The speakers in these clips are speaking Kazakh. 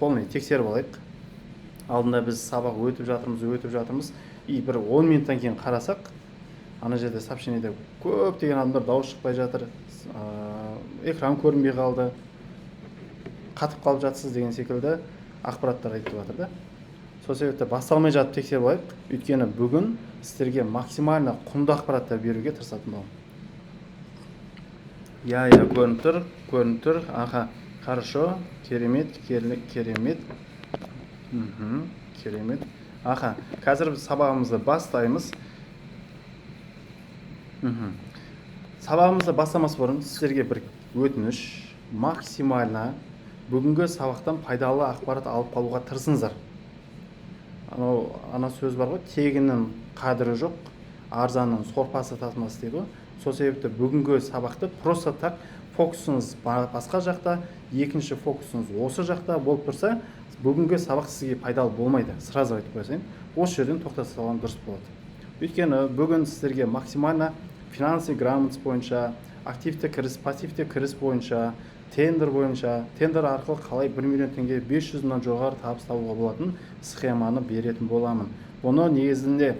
полный тексеріп алайық. Алдында біз сабақ өтіп жатырмыз, и бір 10 минуттан кейін қарасақ, ана жерде сообщениеде көптеген адамдар дауыс шықпай жатыр, экран көрінбей қалды, қатып қалып жатсыз деген секілді ақпараттар айтып жатыр да. Сол себепті басталмай жатып тексеріп алайық, өйткені бүгін сіздерге максимально құнды ақпараттар беруге тырысатын боламын. Көрініп тұр. Аха, хорошо, керемет. Керемет. Аха, қазір сабағымызды бастаймыз. Сабағымызды бастамас бұрын сіздерге бір өтініш, максимально бүгінгі сабақтан пайдалы ақпарат алып қалуға тырысыңыздар. Ана сөз бар ғой, тегіннің қадірі жоқ, арзанның сорпасы татымас дейді ғой. Сол себепті бүгінгі сабақты просто так фокусыңыз басқа жақта, екінші фокусыңыз осы жақта болып тұрса, бүгінгі сабақ сізге пайдалы болмайды. Сразу айтып қойсайын, осы жерден тоқтата салған дұрыс болады. Өйткені бүгін сіздерге максимально финансовый грамотность бойынша, активті кіріс, пассивті кіріс бойынша, тендер арқылы қалай 1 миллион теңге 500 мыңнан жоғары табыс табуға болатын схеманы беретін боламын. Бұны негізінде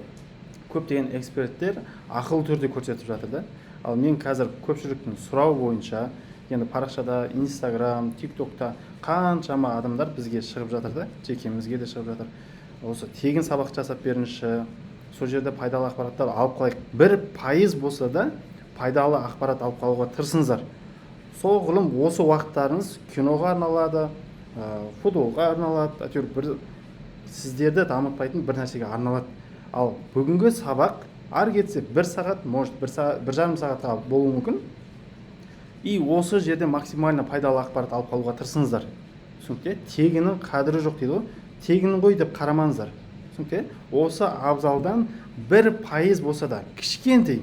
көптеген эксперттер ақылы түрде көрсетіп жатыр да. Ал мен қазір көпшіліктің сұрау бойынша, енді парақшада, Instagram, TikTokта қаншама адамдар бізге шығып жатыр да, жекемізге де шығып жатыр. Осы тегін сабақ жасап беріңізші, сол жерде пайдалы ақпараттар алып қалайық. 1% болса да пайдалы ақпарат алып қалуға тырысыңыздар. Соғылым осы уақыттарыңыз киноға арналады, футболға арналады, әйтеуір бір сіздерді дамытпайтын бір нәрсеге арналады. Ал бүгінгі сабақ ары кетсе 1 сағат, может 1,5 сағатқа болуы мүмкін. И осы жерде максимально пайдалы ақпарат алып қалуға тырысыңыздар. Түсінікте? Тегінің қадірі жоқ дейді ғой. Тегінің ғой деп қарамаңыздар. Түсінікте? Осы абзалдан 1% болса да кішкентай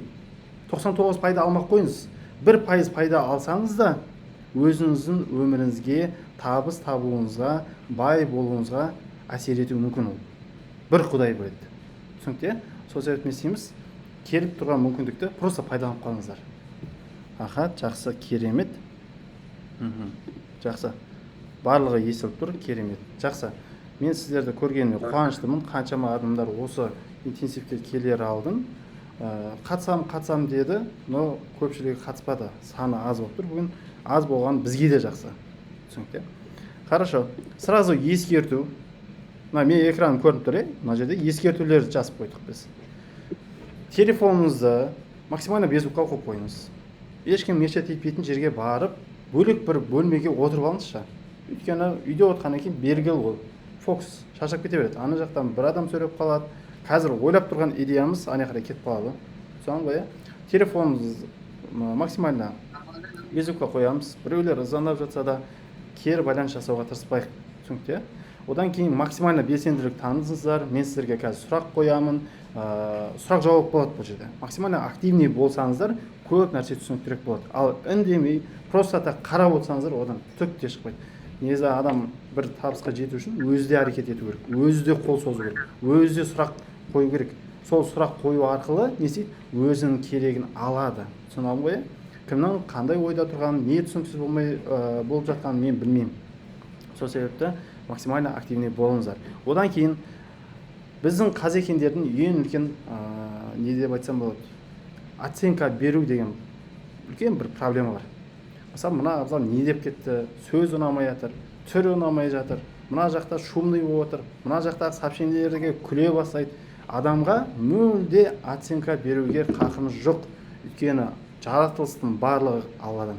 99 пайда алмақ қойыңыз. 1% пайда алсаңыз да өзіңіздің өміріңізге, табыс табуыңызға, бай болуыңызға әсер етуі мүмкін ол. Бір Құдай біледі. Түсінікте? Сол себепті не істейміз? Келіп тұрған мүмкіндікті просто пайдаланып қалыңыздар. Аха, жақсы, керемет. Жақсы. Барлығы естіліп тұр, керемет. Жақсы. Мен сіздерді көргеніме қуаныштымын. Қаншама адамдар осы интенсивке келер алдым. Қатсам деді, но көпшілігі қатыспады. Саны аз болып тұр. Бүгін аз болған бізге де жақсы. Түсінікте? Хорошо. Сразу ескерту. Мен экран көрініп тұр, мына жерде ескертулерді жазып қойдық біз. Телефоныңызды максимально беззвукқа қойып қойыңыз. Ешкім мешет етпейтін жерге барып, бөлек бір бөлмеге отырып алыңызшы. Өйткені үйде отырғаннан кейін белгілі ол. Фокус шаршап кете береді. Ана жақтан бір адам сөйлеп қалады. Қазір ойлап тұрған идеямыз ана қарай кетіп қалады. Соған ғой, телефонымызды максимально беззвукқа қоямыз. Біреулер звондап жатса да кері байланыс жасауға тырыспайық. Түсінікте? Одан кейін максимально белсенділік танытыңыздар. Мен сіздерге қазір сұрақ қоямын. Сұрақ жауап болады бұл жерде. Максимально активный болсаңыздар, көп нәрсе түсініктірек болады. Ал үндемей, просто так қарап отырсаңыздар, одан түк те шықпайды. Негізі адам бір табысқа жету үшін өзі де әрекет ету керек, өзі де қол созу керек, өзі де сұрақ қою керек. Сол сұрақ қою арқылы не істейді? Өзінің керегін алады. Түсініп ғой? Кімнің қандай ойда тұрғанын, не түсініксіз болып жатқанын мен білмеймін. Сол себепті максимально активный болыңыздар. Одан кейін біздің қазекендердің ең үлкен не деп айтсам болады? Оценка беру деген үлкен бір проблема бар. Мысалы, мына абзал не деп кетті, сөз ұнамай жатыр, түрі ұнамай жатыр, мына жақта шумный болып отыр, мына жақта сообщениелерге күле бастайды. Адамға мүлде оценка беруге қақымыз жоқ. Өйткені жаратылыстың барлығы Алладан.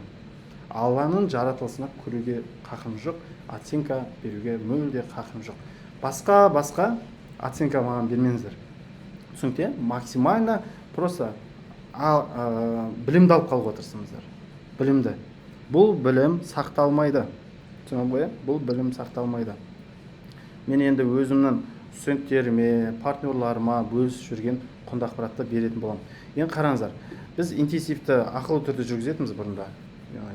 Алланың жаратылысына күлуге қақымыз жоқ, оценка беруге мүлде қақымыз жоқ. Басқа оценка маған бермеңіздер. Түсінікте? Максимально просто білімді алып қалуға тырысыңыздар. Білімді. Бұл білім сақталмайды. Түсініп ғой? Бұл білім сақталмайды. Мен енді өзімнің студенттеріме, партнерларыма бөлісіп жүрген құнды ақпаратты беретін боламын. Енді қараңыздар, біз интенсивті ақылы түрде жүргізетіміз бұрында.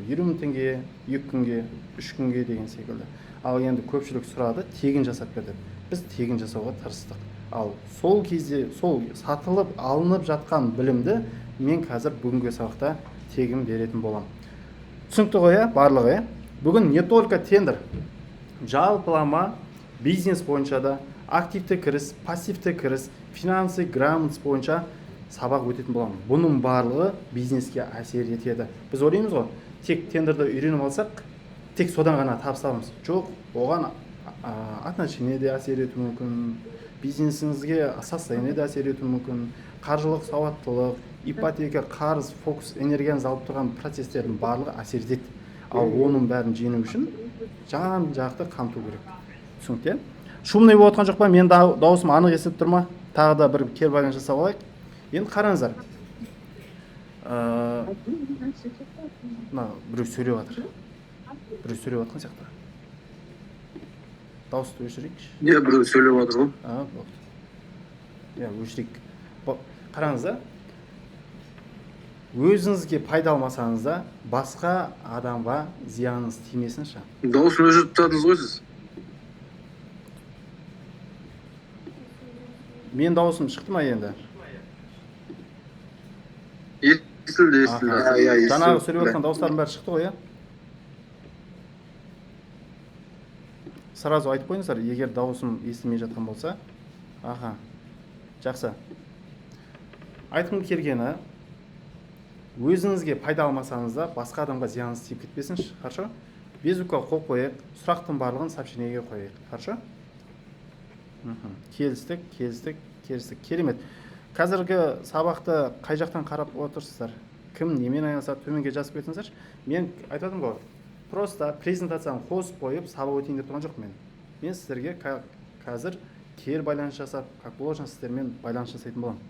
20 мың теңге, 2 күнге, 3 күнге деген секілді. Ал енді көпшілік сұрады, тегін жасап берді. Біз тегін жасауға тырыстық. Ал сол кезде, сол сатылып, алынып жатқан білімді мен қазір бүгінгі сабақта тегін беретін боламын. Түсінікті ғой, барлығы. Бүгін не только тендер. жалпылама бизнес бойынша да активті кіріс, пассивті кіріс, финансы грамотность бойынша сабақ өтетін боламын. Бұның барлығы бизнеске әсер етеді. Біз ойлаймыз ғой, тек тендерді үйреніп алсақ, тек содан ғана табыс табамыз. Жоқ, оған отношение де әсер етуі мүмкін, бизнесіңізге состояние де әсер етуі мүмкін, қаржылық сауаттылық, ипотека, қарыз, фокус, энергияңыз алып тұрған процестердің барлығы әсер етеді. Ал оның бәрін жеңу үшін жан жақты қамту керек. Түсінікті? Шумный болып отқан жоқ па? Мен дауысым анық естіліп тұр ма? Тағы да бір кері байланыс жасап алайық. Енді қараңыздар. Біреу сөйлеп жатыр. Біреу сөйлеп жатқан сияқты. Дауысты өшірейікші. Иә, біреу сөйлеп жатыр ғой. Болды. Иә, өшірейік. Қараңыздар. Өзіңізге пайда алмасаңыз да, басқа адамға зияныңыз тимесінші. Дауысын өшіріп тұратыңыз ғой сіз. Мен дауысым шықты ма енді? Естілді. Жаңағы сөйлеп жатқан дауыстардың бәрі шықты ғой, иә? Сразу айтып қойыңыздар, егер дауысым естілмей жатқан болса. Аха, жақсы. Айтқым келгені, өзіңізге пайда алмасаңыз да, басқа адамға зияныңыз тиіп кетпесінші, хорошо? Безбукқа қол қойық, сұрақтың барлығын сообщениеге қойық, хорошо? Келістік. Керемет. Қазіргі сабақты қай жақтан қарап отырсыздар? Кім немен айналысады, төменге жазып кетіңіздерші. Мен айтадым ғой, просто презентацияны қосып қойып, сабақ өтейін деп тұрған жоқ мен. Мен сіздерге қазір кері байланыс жасап, как положено сіздермен байланыс жасайтын боламын.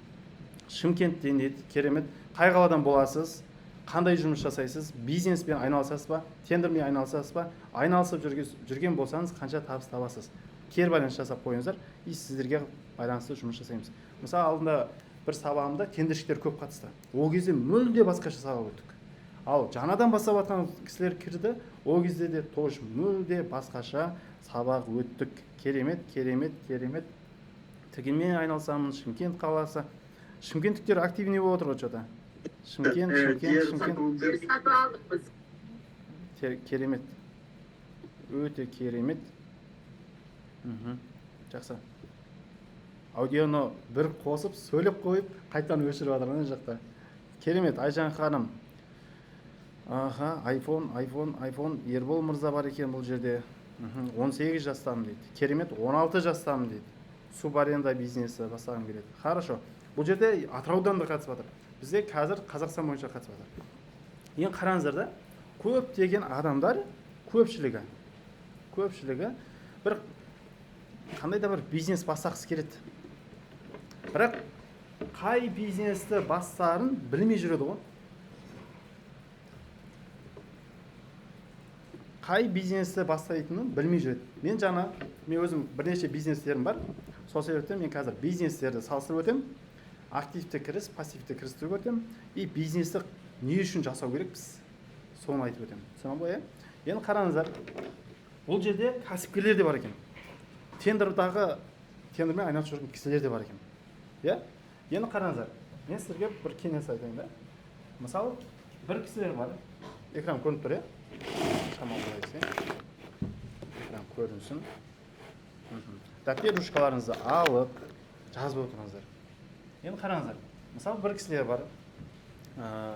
Шымкенттен еді, керемет. Қай қаладан боласыз, қандай жұмыс жасайсыз, бизнеспен айналысасыз ба, тендермен айналысасыз ба, айналысып жүрген болсаңыз қанша табыс табасыз. Кері байланыс жасап қойыңыздар, и сіздерге байланысты жұмыс жасаймыз. Мысалы, алдында бір сабағымда тендершілер көп қатысты. Ол кезде мүлде басқаша сабақ өттік. Ал жаңадан бастап жатқан кісілер кірді, ол кезде де тоже мүлде басқаша сабақ өттік. Керемет. Тігінмен айналысамын, Шымкент қаласы. Шымкенттіктер активный болып отыр ғой что-то. Шымкент. Керемет. Өте керемет. Жақсы. Аудионы бір қосып, сөйлеп қойып, қайтан өшіріп жатыр ана жақта. Керемет, Айжан ханым. Аха, iPhone, Ербол мырза бар екен бұл жерде. 18 жастамын дейді. Керемет, 16 жастамын дейді. Субаренда бизнесі бастағым келеді. Хорошо. Бұл жерде Атыраудан да қатысып жатыр. Бізде қазір Қазақстан бойынша қатысып жатыр. Ең қараңыздар да, көптеген адамдар, көпшілігі бір қандай да бір бизнес бастағысы келеді. Бірақ қай бизнесті бастарын білмей жүреді ғой. Қай бизнесті бастайтынын білмей жүреді. Мен өзім бірнеше бизнестерім бар. Сол себептен мен қазір бизнестерді салыстырып өтем. Активті кіріс, пассивті кірісті өтем. И бизнесті не үшін жасау керекпіз? Соны айтып өтем. Түсініп ғой, иә? Енді қараңыздар. Бұл жерде кәсіпкерлер де бар екен. Тендермен айналысып жүрген кісілер де бар екен. Иә? Енді қараңыздар. Мен сіздерге бір кеңес айтайын да. Мысалы, бір кісілер бар. Экран көрініп тұр, иә? Шамал болайсың. Экран көрінсін. Дәптер ручкаларыңызды алып, жазып отырыңыздар. Енді қараңыздар. Мысалы, бір кісілер бар.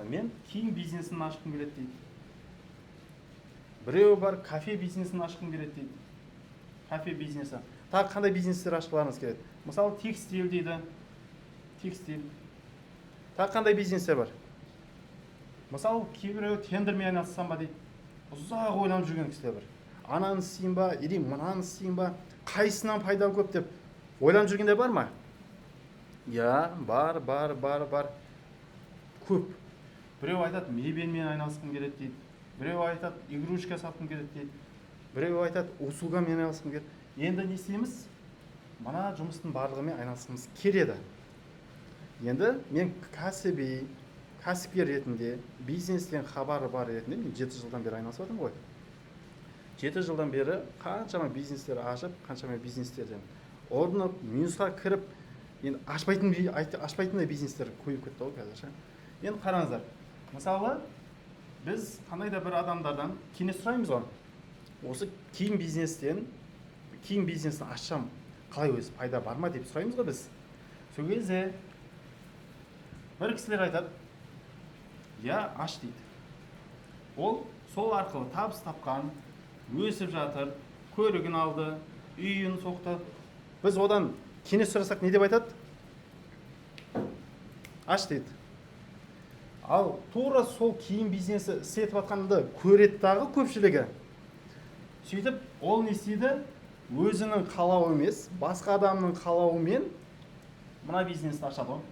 Мен киім бизнесін ашқым келеді дейді. Біреу бар, кафе бизнесін ашқым келеді дейді. Кафе бизнесі. Тағы қандай бизнестер ашқыларыңыз келеді? Мысалы, текстиль дейді. Текстиль. Тағы қандай бизнестер бар? Мысалы, кейбіреу тендермен айналыссам ба дейді. Ұзақ ойланып жүрген кісілер бар. Ананы істейін ба, или мынаны істейін ба, қайсынан пайда көп деп ойланып жүргендер бар ма? Я, бар. Көп. Біреу айтады, мебельмен айналысқым келеді дейді. Біреу айтады, игрушка сатқым келеді дейді. Біреу айтады, услугамен айналысқым келеді. Енді не істейміз? Мына жұмыстың барлығымен айналысқымыз келеді. Енді мен кәсіпкер ретінде, бизнестен хабары бар ретінде мен 7 жылдан бері айналысып отырмын ғой. 7 жылдан бері қаншама бизнестер ашып, қаншама бизнестерден орнып, минусқа кіріп, енді ашпайтындай бизнестер көйіп кетті ғой қазір. Енді қараңыздар. Мысалы, біз қандай да бір адамдардан кеңес сұраймыз ғой. осы киім бизнесін ашсам қалай өзі пайда бар ма деп сұраймыз ғой біз. Сол кезде бір кісілер айтады, я аш дейді. Ол сол арқылы табыс тапқан, өсіп жатыр, көлігін алды, үйін соқты. Біз одан кеңес сұрасақ не деп айтады? Аш дейді. Ал тура сол киім бизнесі істетіп жатқанды көреді дағы көпшілігі. Сөйтіп, ол не істейді? Өзінің қалауы емес, басқа адамның қалауымен мына бизнесті ашады ғой.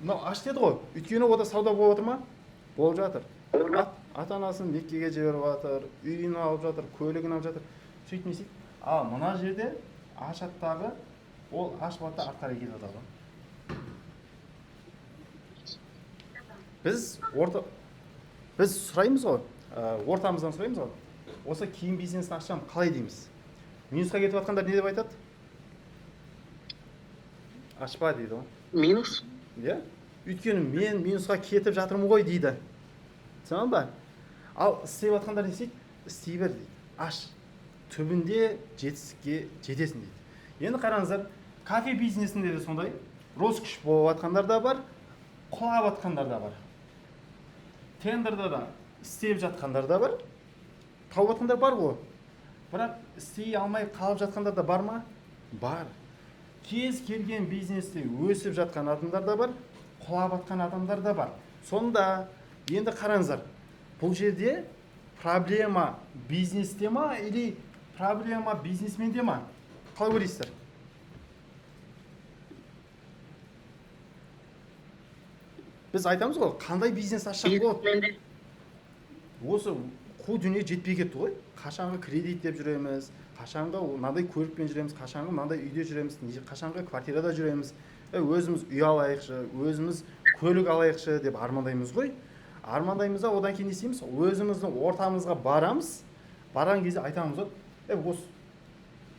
Мынау аш деді ғой. Өйткені ода сауда болып жатыр ма? Болып жатыр. Ата-анасын Меккеге жіберіп жатыр, үйін алып жатыр, көлігін алып жатыр. Сөйтіп не істейді? Ал мына жерде ашаттағы ол ашып жатты артқа келіп жатыр ғой. Біз сұраймыз ғой, ортамыздан сұраймыз ғой. Осы киім бизнесін ашсам қалай дейміз? Минусқа кетіп жатқандар не деп айтады? Ашпа дейді ғой. Минус? Иә? Өйткені мен минусқа кетіп жатырмын ғой дейді. Түсіндің ба? Ал істеп жатқандар не істейді? Істей бер дейді. Аш. Түбінде жетістікке жетесің дейді. Енді қараңыздар, кафе бизнесінде де сондай роскүш болып жатқандар да бар, құлап жатқандар да бар. Тендерда да істеп жатқандар да бар, тауып жатқандар бар ғой. Бірақ істей алмай қалып жатқандар да бар ма? Бар. Кез келген бизнесте өсіп жатқан адамдар да бар, құлап жатқан адамдар да бар. Сонда енді қараңыздар, бұл жерде проблема бизнесте ма или проблема бизнесменде ма? Қалай ойлайсыздар? Біз айтамыз ғой, қандай бизнес ашсақ болады? Осы қу дүние жетпей кетті ғой. Қашанғы кредит деп жүреміз, қашанғы мынандай көлікпен жүреміз, қашанғы мынандай үйде жүреміз, қашанғы квартирада жүреміз. Өзіміз үй алайықшы, өзіміз көлік алайықшы деп армандаймыз ғой. Армандаймыз да одан кейін не істейміз? Өзіміздің ортамызға барамыз. Барған кезде айтамыз ғой, осы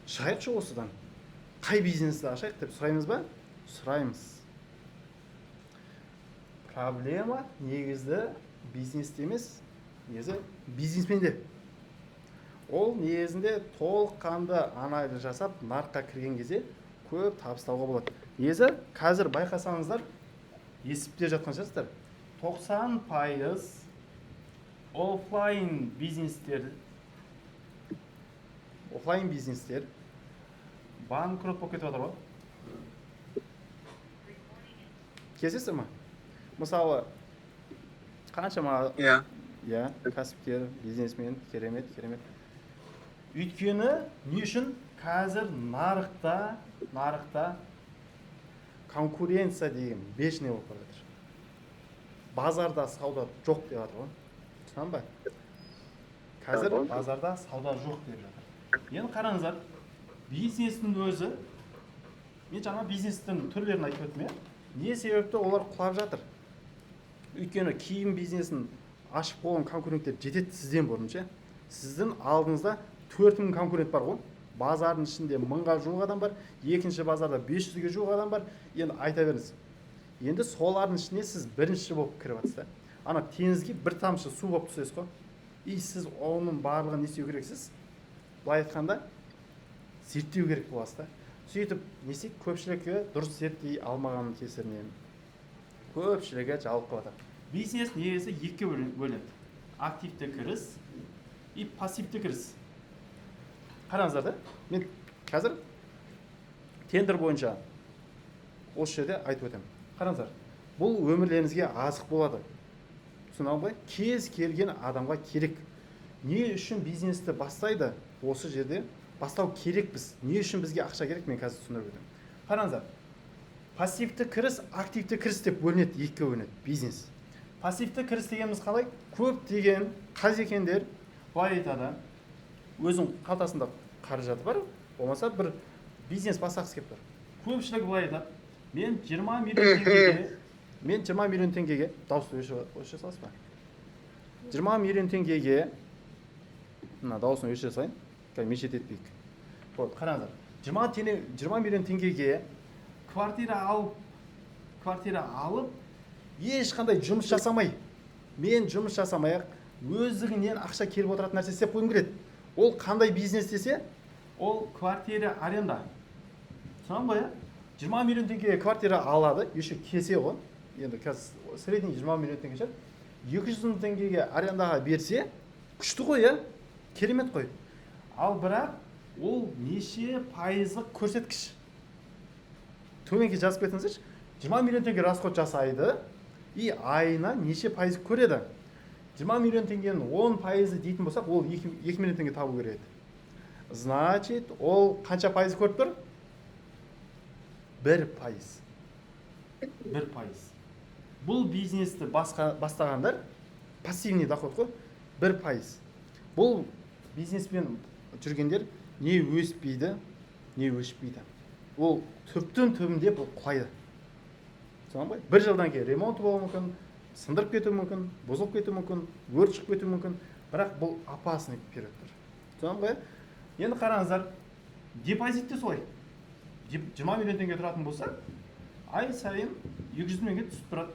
шығайықшы осыдан. Қай бизнесті ашайық деп сұраймыз ба? Сұраймыз. Проблема негізді бизнесте емес, негізі бизнесменде. Ол негізінде толыққанды анализ жасап, нарыққа кірген кезде көп табыстауға болады. Негізі қазір байқасаңыздар, есепте жатқан шығарсыздар, 90% офлайн бизнестер банкрот болып кетіп жатыр ғой. Кездесіздер ма? Мысалы, қаншама кәсіпкер, бизнесмен, керемет. Өйткені не үшін қазір нарықта конкуренция деген бешеный болып бара жатыр. Базарда сауда жоқ деп жатыр ғой. Түсіндің ба? Қазір базарда сауда жоқ деп жатыр. Енді қараңыздар, бизнестің өзі, мен жаңа бизнестің түрлерін айтып өттім, не себепті олар құлап жатыр? Өйткені киім бизнесін ашып қойған конкуренттер жетеді сізден бұрын, ше. Сіздің алдыңызда 4000 конкурент бар ғой. Базардың ішінде 1000-ға жуық адам бар, екінші базарда 500-ге жуық адам бар. Енді айта беріңіз. Енді солардың ішіне сіз бірінші болып кіріп жатсыз. Ана теңізге бір тамшы су болып түсесіз ғой. И сіз оның барлығын не істеу керексіз? Былай айтқанда, зерттеу керек боласыз. Сөйтіп, не істейді? Көпшілікке дұрыс зерттей алмағанның кесірінен көпшілігі жалып қалады. Бизнес негізі екіге бөлінеді. Активті кіріс и пассивті кіріс. Қараңыздар да, мен қазір тендер бойынша осы жерде айтып өтемін. Қараңыздар, бұл өмірлеріңізге азық болады. Түсіндің бе? Кез келген адамға керек. Не үшін бизнесті бастайды? Осы жерде бастау керек біз. Не үшін бізге ақша керек? Мен қазір түсіндіріп өтемін. Қараңыздар, пассивті кіріс, активті кіріс деп бөлінеді, екіге бөлінеді бизнес. Пассивті кіріс дегеніміз қалай? Көптеген қазекендер былай айтады, өзінің қалтасында қаражаты бар, болмаса бір бизнес бастағысы келіп тұр. Көпшілігі былай айтады, мен 20 миллион теңгеге, дауысты өшіре саласыз ба? 20 миллион теңгеге, мына дауысын өшіре салайын, мешет етпейік. Қараңыздар, 20 миллион теңгеге квартира алып, ешқандай жұмыс жасамай, мен жұмыс жасамай, өздігінен ақша келіп отыратын нәрсе істеп қойғым келеді. Ол қандай бизнес десе, ол квартира аренда. Соған ғой, 20 миллион теңге квартира алады, еще кесе ғой. Енді қазір средний 20 миллион теңге шығар. 200 мың теңгеге арендаға берсе, күшті ғой, керемет қой. Ал бірақ ол неше пайыздық көрсеткіш. Төменге жазып кетіңіздерші. 20 миллион теңге расход жасайды и айына неше пайыз көреді. 20 миллион теңгенің 10 пайызы дейтін болсақ, ол 2 миллион теңге табу керек. Значит, ол қанша пайыз көріп тұр? 1 пайыз. 1 пайыз. Бұл бизнесті бастағандар пассивный доход қой, 1 пайыз. Бұл бизнеспен жүргендер не өспейді, не өшпейді. Ол түптің түбінде бұл құлайды. Соған ғой, 1 жылдан кейін ремонт болуы мүмкін, сындырып кетуі мүмкін, бұзылып кетуі мүмкін, өрт шығып кетуі мүмкін, бірақ бұл опасный периодтар. Соған ғой, енді қараңыздар, депозит те солай. 20 миллион теңге тұратын болса, ай сайын 200 мыңға түсіп тұрады.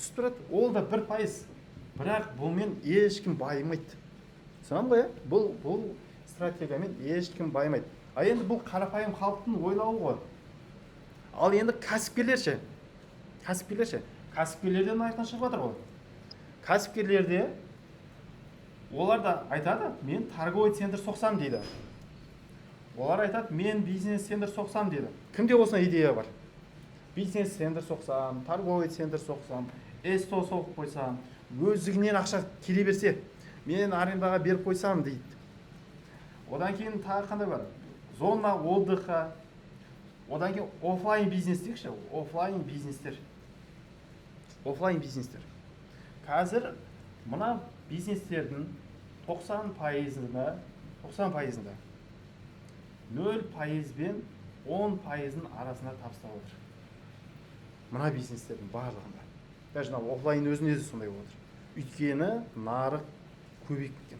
Түсіп тұрады, ол да 1 пайыз. Бірақ бұлмен ешкім байымайды. Соған ғой, бұл стратегиямен ешкім байымайды. А енді бұл қарапайым халықтың ойлауы ғой. Ал енді кәсіпкерлерше. Кәсіпкерлерден айқын шығып жатыр ғой. Кәсіпкерлерде олар да айтады, мен торговый центр соқсам дейді. Олар айтады, мен бизнес центр соқсам дейді. Кімде осындай идея бар? Бизнес центр соқсам, торговый центр соқсам, СТО соғып қойсам, өздігінен ақша келе берсе, мен арендаға беріп қойсам дейді. Одан кейін тағы қандай бар? Зона отдыха. Одан кейін офлайн бизнес дейікші, офлайн бизнестер. Қазір мына бизнестердің 90 пайызында 0 пайызбен 10 пайыздың арасында табыстап отыр. Мына бизнестердің барлығында. Даже офлайн өзіне де сондай отыр. Өйткені нарық көбейіп кеткен.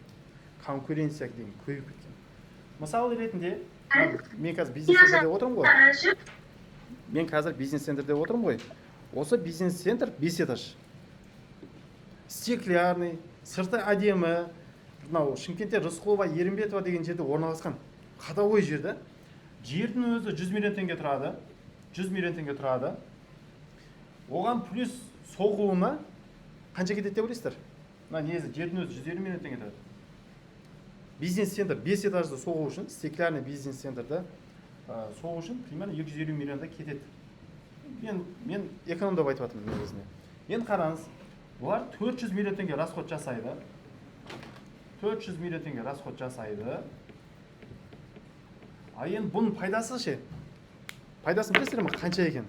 Конкуренция деген көбейіп кеткен. Мысалы ретінде, мен қазір бизнес-центрде отырмын ғой. Осы бизнес-центр 5 этаж. Стеклярный, сырты әдемі. Шымкентте Рысқұлова, Ерімбетова деген жерде орналасқан. Қадағой жерді. Жердің өзі 100 миллион теңге тұрады. 100 миллион теңге тұрады. Оған плюс соғуына қанша кетеді деп ойлайсыздар? Негізі жердің өзі 150 миллион теңге тұрады. Бизнес-центр 5 этажды соғу үшін, стеклярный бизнес-центрді соғу үшін примерно 250 миллионда кетеді. Мен экономдап айтып жатырмын негізінде. Енді қараңыз, бұлар 400 миллион теңге расход жасайды. 400 миллион теңге расход жасайды. А енді бұның пайдасы ше? Пайдасын білесіздер ме қанша екен?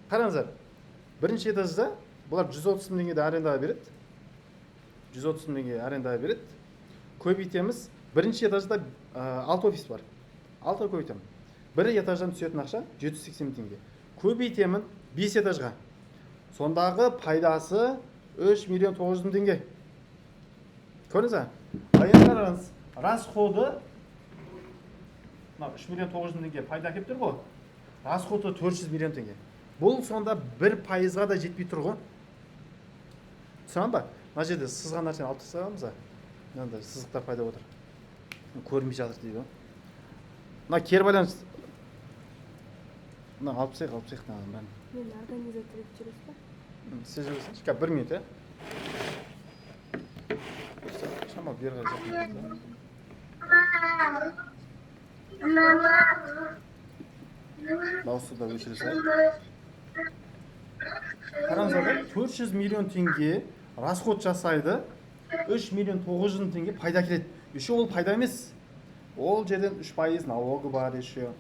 Қараңыздар, бірінші этажда бұлар 130 мың теңгеде арендаға береді. 130 мың теңге арендаға береді. Көбейтеміз. Бірінші этажда 6 офис бар. 6 көбейтемін. Бір этаждан түсетін ақша 780 мың теңге. Көбейтемін 5 этажға. Сондағы пайдасы 3 миллион 900 мың теңге. Көрдіңіз ба? Енді қараңыз, расходы 3 миллион 900 мың теңге пайда әкеліп тұр ғой. Расходы 400 миллион теңге. Бұл сонда 1 пайызға да жетпей тұр ғой. Түсінген ба? Мына жерде сызған нәрсені алып тастағанбыз ба? Мынандай сызықтар пайда отыр. Көрінбей жатыр дейді ғой. Мына кері байланыс. Мына алып тастайық бәрін. Мен организатор етіп жүресіз ба? Сіз жүресіңіз. 1 минут, Шамал бері қарай. Дауысты да өшіресіз. Қараңыздар, 400 миллион теңге расход жасайды, 3 миллион 900 мың теңге пайда келеді. Еще ол пайда емес. Ол жерден 3 пайыз налогы бар еще.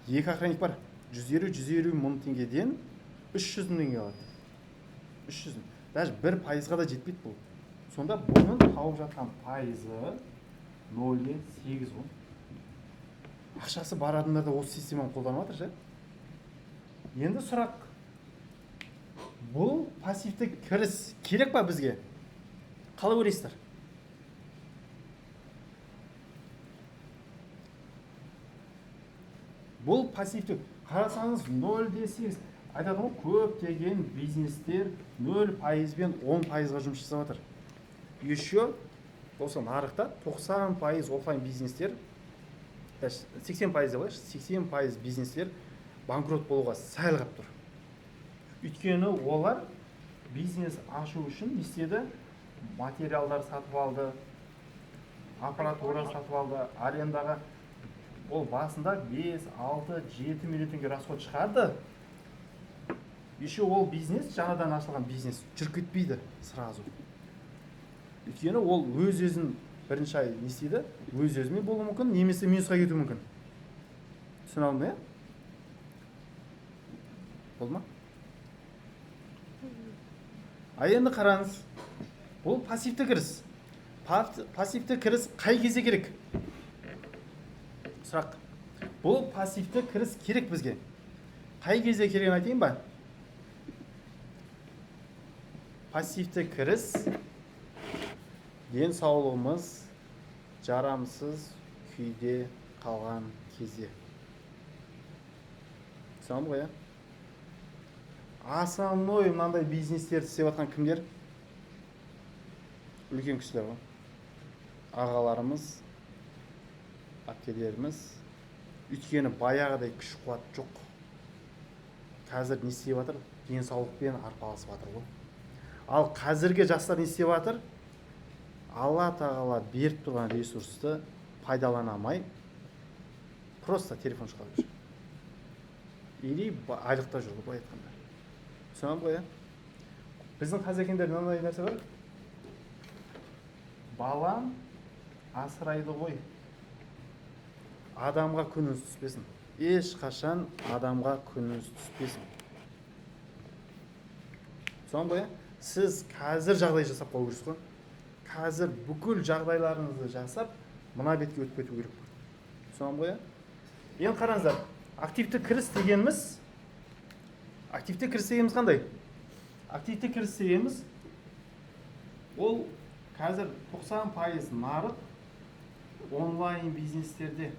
Екі охранник бар. 150 мың теңгеден 300 мың теңге алады. 300 мың. Даже 1 пайызға да жетпейді бұл. Сонда бұның тауып жатқан пайызы 0,8 ғой. Ақшасы бар адамдар да осы системаны қолданып жатыр, Енді сұрақ. Бұл пассивті кіріс керек па бізге? Қалай ойлайсыздар? Бұл пассивті қарасаңыз 0,8. айтады ғой, көптеген бизнестер 0% 10%-ға жұмыс жасап жатыр. Еще осы нарықта 90% офлайн бизнестер, 80% деп алайықшы, 80% бизнестер банкрот болуға сәл қалып тұр. Өйткені олар бизнес ашу үшін не істеді? Материалдар сатып алды, аппаратура сатып алды, арендаға ол басында 5, 6, 7 миллион теңге расход шығарды. Еще ол бизнес, жаңадан ашылған бизнес жүріп кетпейді сразу. Өйткені ол өз-өзін бірінші ай не істейді? Өз-өзімен болуы мүмкін, немесе минусқа кетуі мүмкін. Түсіне алдың, иә? Болды ма? А енді қараңыз. Бұл пассивті кіріс. Пассивті кіріс қай кезде керек? Сұрақ. Бұл пассивті кіріс керек бізге. Қай кезде керегін айтайын ба? Пассивті кіріс денсаулығымыз жарамсыз күйде қалған кезде. Түсінемін ғой, иә? Основной мынандай бизнестерді істеп жатқан кімдер? Үлкен кісілер ғой. Ағаларымыз, әпкелеріміз. Өйткені баяғыдай күш қуат жоқ. Қазір не істеп жатыр? Денсаулықпен арпалысып жатыр ғой. Ал қазіргі жастар не істеп жатыр? Алла тағала беріп тұрған ресурсты пайдалана алмай, просто телефон шығарып жүр. Или айлықта жүр, былай айтқанда. Түсінемін ғой, біздің қазекендер мынандай нәрсе бар. Балам асырайды ғой. Адамға күніңіз түспесін. Ешқашан адамға күніңіз түспесін. Түсінемін ғой, сіз қазір жағдай жасап қою керексіз ғой. Қазір бүкіл жағдайларыңызды жасап, мына бетке өтіп кету керек. Түсінемін ғой. Енді қараңыздар, активті кіріс дегеніміз қандай? Активті кіріс дегеніміз ол қазір 90% нарық онлайн бизнестерде.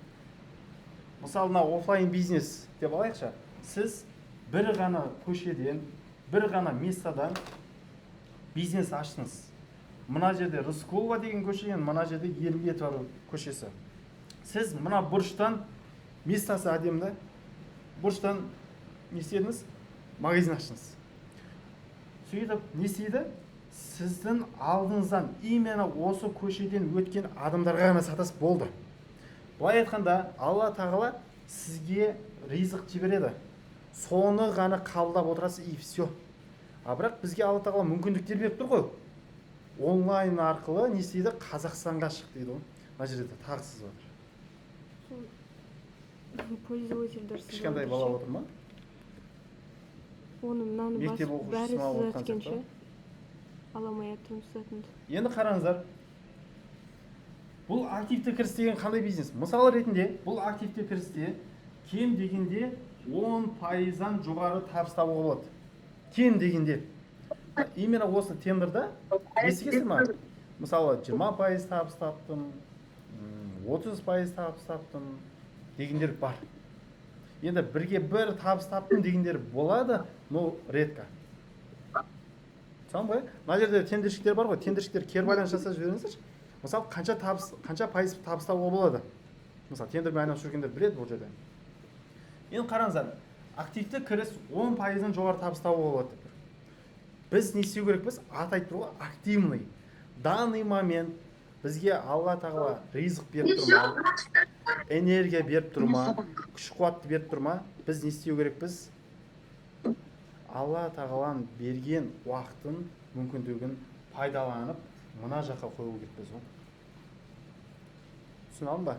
Мысалы, офлайн бизнес деп алайықшы. Сіз бір ғана көшеден, бір ғана местадан бизнес аштыңыз. Мына жерде Рыскулова деген көше, мына жерде Елімбетова көшесі. Сіз мына бұрыштан, местасы әдемді, бұрыштан не істедіңіз? Магазин аштыңыз. Сөйтіп, не істейді? Сіздің алдыңыздан именно осы көшеден өткен адамдарға ғана сатасыз, болды. Былай айтқанда, Алла тағала сізге ризық жібереді. Соны ғана қабылдап отырасыз, и все. А бірақ бізге Алла тағала мүмкіндіктер беріп тұр ғой. Онлайн арқылы не істейді? Қазақстанға шық дейді ғой. Мына жерде тағысыз отыр. Пользовательдер сіз Кішкентай бала отыр ма? Оны мынаны Мектеп бәрі оқушысы сіз ма өткенше ала алмай тұрмысатын. Енді қараңыздар. Бұл активті кіріс деген қандай бизнес? Мысалы ретінде, бұл активті кірісте кем дегенде 10%-дан жоғары табыс табуға болады. Кем дегенде. Именно осы тендерда естігесіз ма? Мысалы 20% табыс таптым, 30% табыс таптым дегендер бар. Енді бірге бір табыс таптым дегендер болады, но редко. Түсінемін ғой? Мына жерде тендершіктер бар ғой, тендершіктер кері байланыс жасап жіберіңіздерші. Мысалы, қанша пайыз табыс табуға болады? Мысалы, тендермен айналысып жүргендер біледі бұл жерде. Енді қараңыздар, активті кіріс 10%-дан жоғары табыс табуға болады. Біз не істеу керекпіз? Аты айтып тұр ғой, активный. Данный момент бізге Алла тағала ризық беріп тұр ма, энергия беріп тұр ма, күш қуатты беріп тұр ма? Біз не істеу керекпіз? Алла тағаланың берген уақытын, мүмкіндігін пайдаланып, мына жаққа қою керекпіз ғой. Түсіне алдың ба?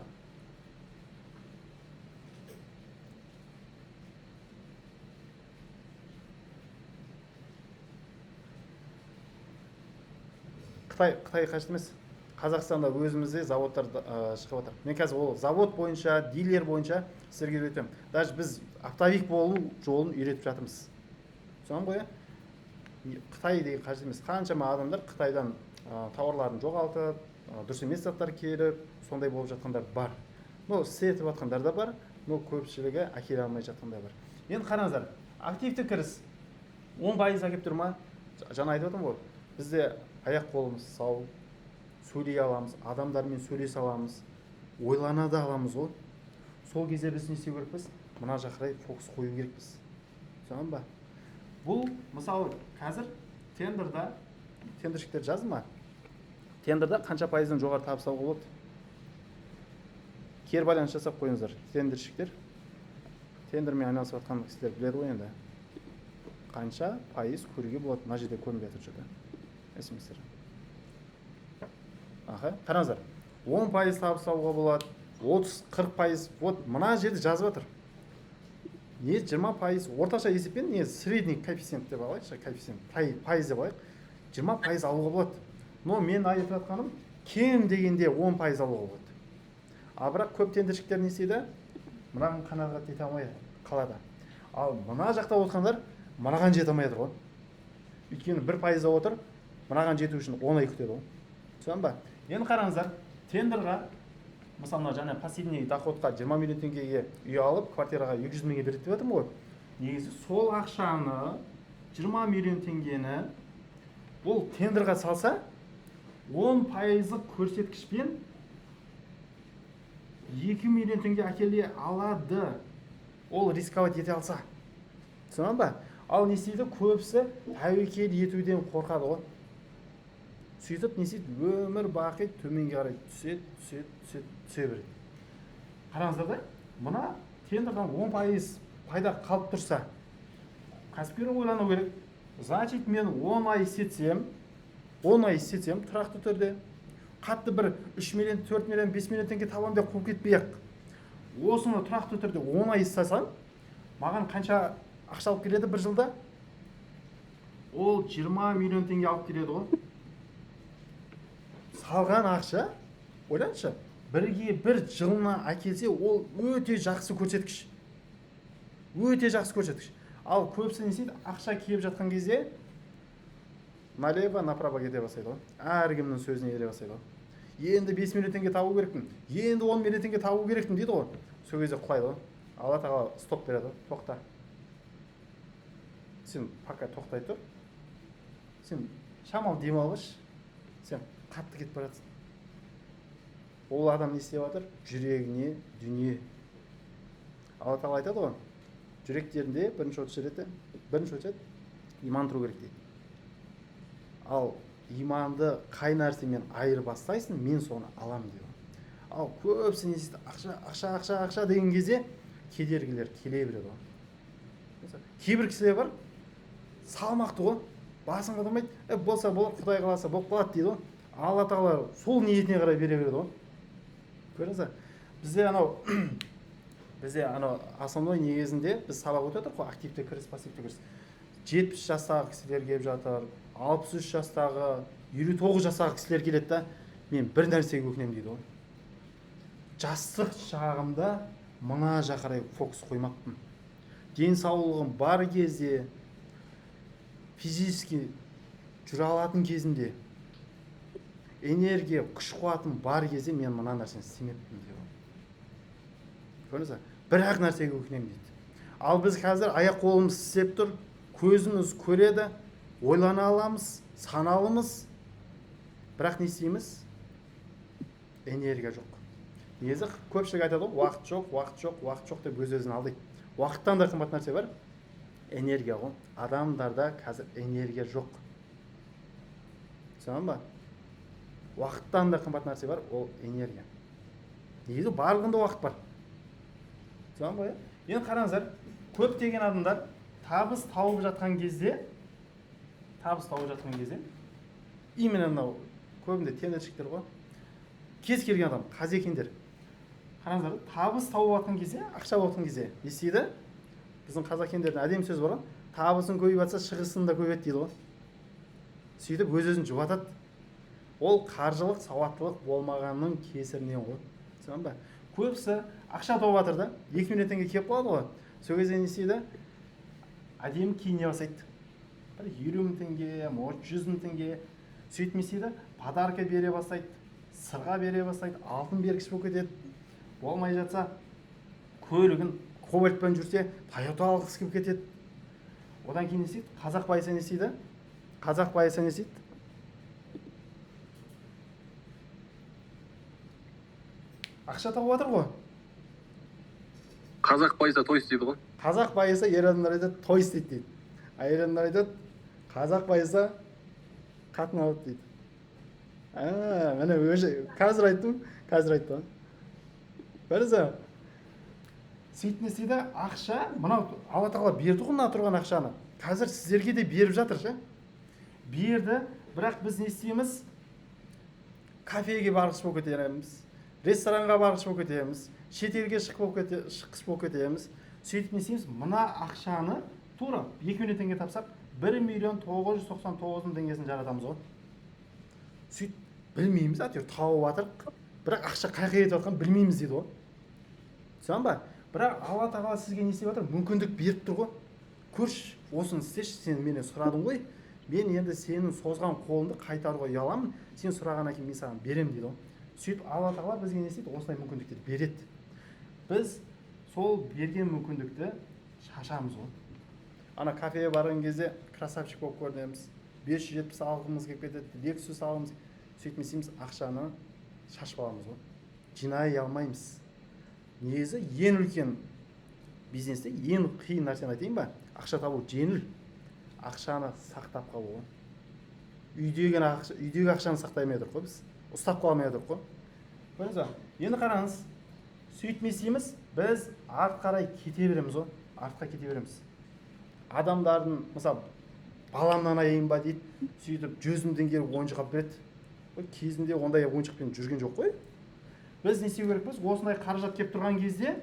Қытай қажет емес. Қазақстанда өзімізде заводтар шығып отыр. Мен қазір ол завод бойынша, дилер бойынша сіздерге үйретемін. Даже біз оптовик болу жолын үйретіп жатырмыз. Түсінемін ғой? Қытай деген қажет емес. Қаншама адамдар Қытайдан тауарларын жоғалтып, дұрыс емес заттар келіп, сондай болып жатқандар бар. Но істетіп жатқандар да бар, но көпшілігі әкеле алмай жатқандар бар. Енді қараңыздар, активті кіріс 10% әкеп тұр ма? Жаңа айтып отырмын ғой. Бізде аяқ қолымыз сау, сөйлей аламыз, адамдармен сөйлесе аламыз, ойлана да аламыз ғой. Сол кезде біз не істеу керекпіз? Мына жаққа фокус қою керекпіз. Түсіндің ба? Бұл мысалы қазір тендерда, тендершіктер жазды ма? Тендерда қанша пайыздан жоғары табыс алуға болады? Кері байланыс жасап қойыңыздар, тендершіктер. Тендермен айналысып жатқан кісілер біледі ғой енді. Қанша пайыз көруге болады? Мына жерде көрінбей жатыр жерде. Есіміңіздер. Аха, қараңыздар. 10% табыс алуға болады, 30-40%. Вот мына жерде жазып жатыр. Не 20%, орташа есеппен не средний коэффициент деп алайықшы, коэффициент пайыз деп алайық. 20% алуға болады. Но мен айтып жатқаным кем дегенде 10% алуға болады. А бірақ көп тендершіктер не істейді? Мынаны қанағат ете алмай қалады. Ал мына жақта отырғандар мынаған жете алмай жатыр ғой. Өйткені 1% отыр, мынаған жету үшін 10 ай күтеді ғой. Түсіндің ба? Енді қараңыздар, тендерға мысалы жаңа пассивный доходқа 20 миллион теңгеге үй алып, квартираға 200 мыңға береді деп жатырмын ғой. Негізі сол ақшаны 20 миллион теңгені бұл тендерға салса, 10% көрсеткішпен 2 миллион теңге әкеле алады. Ол рисковать ете алса. Түсіндің ба? Ал не істейді? Көбісі тәуекел етуден қорқады ғой. Сөйтіп не істейді? Өмір бақи төменге қарай түсе береді. Қараңыздар да, мына тендердан 10% пайда қалып тұрса, кәсіпкер ойлану керек. Значит, мен 10 ай істетсем, тұрақты түрде қатты бір 3 миллион, 4 миллион, 5 миллион теңге табам деп қуып кетпей-ақ. Осыны тұрақты түрде 10 ай істесем, маған қанша ақша алып келеді бір жылда? Ол 20 миллион теңге алып келеді ғой. Салған ақша, ойлаңызшы, бірге бір жылына әкелсе, ол өте жақсы көрсеткіш. Өте жақсы көрсеткіш. Ал көбісі не істейді? Ақша келіп жатқан кезде налево, направо кете бастайды ғой. Әркімнің сөзіне ере бастайды ғой. Енді 5 миллион теңге табу керекпін, енді 10 миллион теңге табу керекпін дейді ғой. Сол кезде құлайды ғой. Алла тағала стоп береді ғой. Тоқта. Сен пока тоқтай тұр. Сен шамал демалғыш. Сен қатты кетіп барасың. Ол адам не істеп жатыр? Жүрегіне дүние. Алла тағала айтады ғой. Жүректерінде бірінші очередь иман тұру керек дейді. Ал иманды қай нәрсемен айырып бастайсың, мен соны аламын дейді. Ал көбісі не істейді? Ақша деген кезде кедергілер келе береді ғой. Кейбір кісілер бар, салмақты ғой, басын қадамайды, болса болады, Құдай қаласа болып қалады дейді ғой. Алла тағала сол ниетіне қарай бере береді ғой. Көрдіңіз? Бізде основной негізінде біз сабақ өтіп жатыр ғой, активті кіріс, пассивті кіріс. 70 жастағы кісілер келіп жатыр, 63 жастағы, 59 жастағы кісілер келеді да, мен бір нәрсеге өкінемін дейді ғой. Жастық шағымда мына жақарай фокус қоймаппын. Денсаулығым бар кезде, физически жүре алатын кезінде, энергия, күш қуатым бар кезде мен мына нәрсені істемеппін дейді. Көрдіңіз бе? Бір-ақ нәрсеге өкінемін дейді. Ал біз қазір аяқ қолымыз істеп тұр, көзіміз көреді, ойлана аламыз, саналымыз, бірақ не істейміз? Энергия жоқ. Негізі көпшілік айтады ғой, уақыт жоқ деп өз-өзін алдайды. Уақыттан да қымбат нәрсе бар, энергия ғой. Адамдарда қазір энергия жоқ. Түсіндің ба? Уақыттан да қымбат нәрсе бар, ол энергия. Негізі барлығында уақыт бар. Түсіндің ба? Енді қараңыздар, көптеген адамдар табыс тауып жатқан кезде, именно мынау көбінде тендершіктер ғой. Кез келген адам, қазекендер. Қараңыздар, табыс тауып жатқан кезде, ақша болған кезде не істейді? Біздің қазекендердің әдемі сөзі бар ғой. Табысын көбейіп жатса, шығысын да көбейеді дейді ғой. Сөйтіп өз-өзін жұбатады. Ол қаржылық сауаттылық болмағанның кесірінен ғой. Түсіндің ба? Көбісі ақша тауып жатыр да, 2 миллион теңге келіп қалады ғой. Сол кезде не істейді? Әдемі киіне бастайды. 50 мың теңге, 100 мың теңге. Сөйтіп не істейді? Подарка бере бастайды, сырға бере бастайды, алтын бергіш болып кетеді. Болмай жатса, көлігін кобальтпен жүрсе, Toyota алғысы келіп кетеді. Одан кейін не істейді? Қазақ байыса не істейді? Қазақ байыса не істейді? Ақша тауып жатыр ғой. Қазақ байса той істейді ғой. Қазақ байыса ер адамдар айтады той істейді дейді. Әйел адамдар айтады қазақ байыса қатын алады дейді. Міне уже қазір айттым. Көрдіңіз? Сөйтіп не істейді? Ақша, мынау Алла тағала берді ғой мына тұрған ақшаны. Қазір сіздерге де беріп жатыр ше. Берді, бірақ біз не істейміз? Кафеге барғыш болып кетеміз, ресторанға барғыш болып кетеміз, шетелге шыққыш болып кетеміз. Сөйтіп не істейміз? Мына ақшаны тура 2 миллион теңге тапсақ, 1.999.000 теңгесін жаратамыз ғой. Сөйтіп білмейміз, әйтеуір тауып жатырық, бірақ ақша қай жерде жатқанын білмейміз дейді ғой. Түсіндің ба? Бірақ Алла тағала сізге не істеп жатыр? Мүмкіндік беріп тұр ғой. Көрші, осыны істеші, сен менен сұрадың ғой. Мен енді сенің созған қолыңды қайтаруға ұяламын. Сен сұрағаннан кейін мен саған беремін дейді ғой. Сөйтіп Алла тағала бізге не істейді? Осындай мүмкіндіктерді береді. Біз сол берген мүмкіндікті шашамыз ғой. Ана кафеге барған кезде красавчик болып көрінеміз. 570 алғымыз келіп кетеді, Lexus алғымыз. Сөйтіп не істейміз? Ақшаны шашып аламыз ғой. Жинай алмаймыз. Негізі ең үлкен бизнесте ең қиын нәрсені айтайын ба? Ақша табу жеңіл. Ақшаны сақтап қалу ғой. Үйдегі ақшаны сақтай алмай отырық қой біз. Ұстап қала алмай отырық қой. Көрдіңіз? Енді қараңыз. Сөйтіп не істейміз? Біз артқа қарай кете береміз ғой. Артқа кете береміз. Адамдардың, мысалы, баламнан аяйын ба дейді, сөйтіп 100 теңге ойыншық алып береді. Кезінде ондай ойыншықпен жүрген жоқ қой. Біз не істеу керекпіз? Осындай қаражат келіп тұрған кезде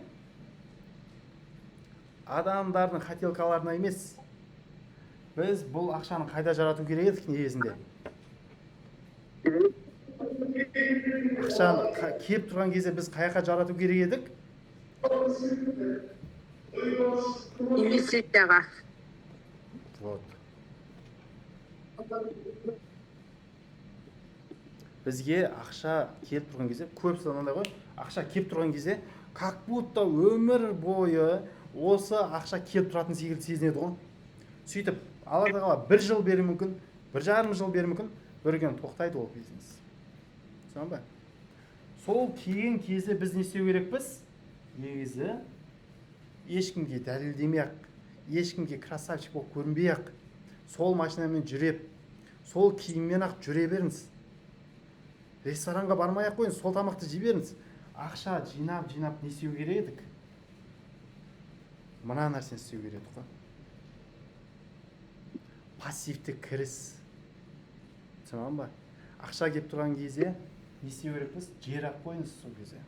адамдардың хотелкаларына емес, біз бұл ақшаны қайда жарату керек едік негізінде? Ақшаны келіп тұрған кезде біз қаяққа жарату керек едік? Инвестицияға. Вот. Бізге ақша келіп тұрған кезде, көбісі мынандай ғой, ақша келіп тұрған кезде, как будто өмір бойы осы ақша келіп тұратын секілді сезінеді ғой. Сөйтіп, Алла тағала 1 жыл беруі мүмкін, 1,5 жыл беруі мүмкін, бір күні тоқтайды ол бизнес. Түсіндің ба? Сол келген кезде біз не істеу керекпіз? Негізі ешкімге дәлелдемей-ақ, ешкімге красавчик болып көрінбей-ақ, сол машинамен жүреп, сол киіммен-ақ жүре беріңіз. Ресторанға бармай-ақ қойыңыз, сол тамақты жей беріңіз. Ақша жинап не істеу керек едік? Мына нәрсені істеу керек едік қой. Пассивті кіріс. Түсіндің ба? Ақша келіп тұрған кезде не істеу керекпіз? Жер-ақ қойыңыз сол кезде.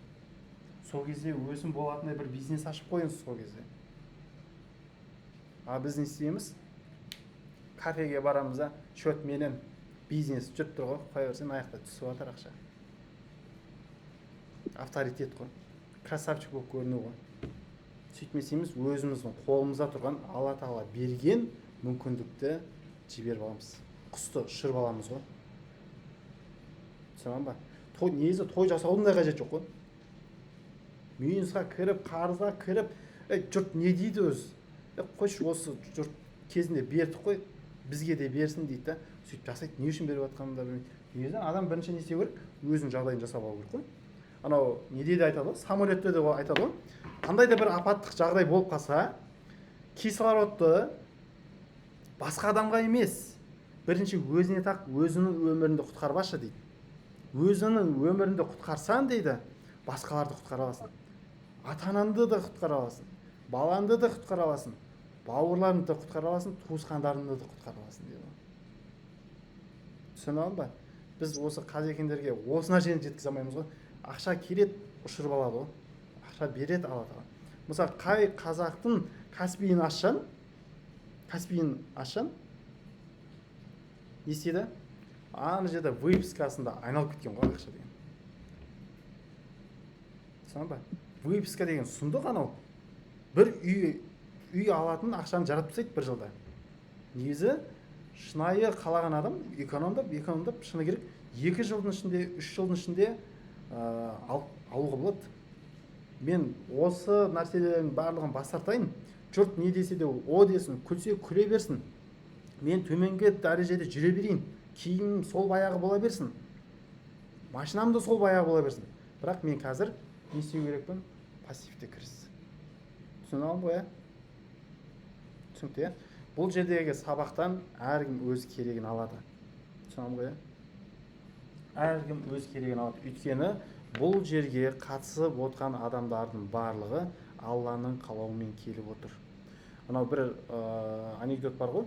Сол кезде өзім болатындай бір бизнес ашып қойыңыз сол кезде. Біз не істейміз? Кафеге барамыз да, счет менен бизнес жүріп тұр ғой, қоя берсең аяқта түсіп жатыр ақша. Авторитет қой. Красавчик болып көріну ғой. Сөйтмесеміз өзіміздің қолымызда тұрған Алла тағала берген мүмкіндікті жіберіп аламыз. Құсты ұшырып аламыз ғой. Түсіндің ба? Негізі той жасаудың да қажет жоқ қой. Минусқа кіріп, қарызға кіріп, жұрт не дейді өзі? Қойшы, осы жұрт кезінде бердік қой, бізге де берсін дейді. Сөйтіп жасайды, не үшін беріп жатқанын да білмейді. Негізі адам бірінші не істеу керек? Өзінің жағдайын жасап алу керек қой. Анау неде де айтады ғой, самолетте де айтады ғой. Қандай да бір апаттық жағдай болып қалса, кислородты басқа адамға емес, бірінші өзіне тақ, өзінің өмірінде құтқарбашы дейді. Өзінің өмірінде құтқарсан дейді, басқаларды құтқара аласың. Ата-анаңды да құтқара аласың, балаңды да құтқара аласың, бауырларыңды да құтқара аласың, туысқандарыңды да құтқара аласың дейді. Түсіндің ба? Біз осы қазекендерге осына жеңіл жеткізе алмаймыз ғой. Ақша келеді, ұшырып алады ғой. Ақша береді, алады. Мысалы, қай қазақтың Каспийін ашқан, не істеді? Ана жерде выпискасында айналып кеткен ғой ақша деген. Түсіндің ба? Выписка деген сұмдық анау. Бір үй алатын ақшаны жаратып тастайды бір жылда. Негізі шынайы қалаған адам экономдап шыны керек 2 жылдың ішінде, 3 жылдың ішінде алуға болады. Мен осы нәрселердің барлығын бас тартайын. жұрт не десе де о десін, күлсе күле берсін, мен төменгі дәрежеде жүре берейін, киімім сол баяғы бола берсін, машинам да сол баяғы бола берсін, бірақ мен қазір не істеу керекпін? Пассивті кіріс. Түсіне алдым ғой, түсінікті, бұл жердегі сабақтан әркім өз керегін алады. Түсіне алдым ғой, әркім өз керегін алады. Өйткені бұл жерге қатысып отқан адамдардың барлығы Алланың қалауымен келіп отыр. Анау бір анекдот бар ғой,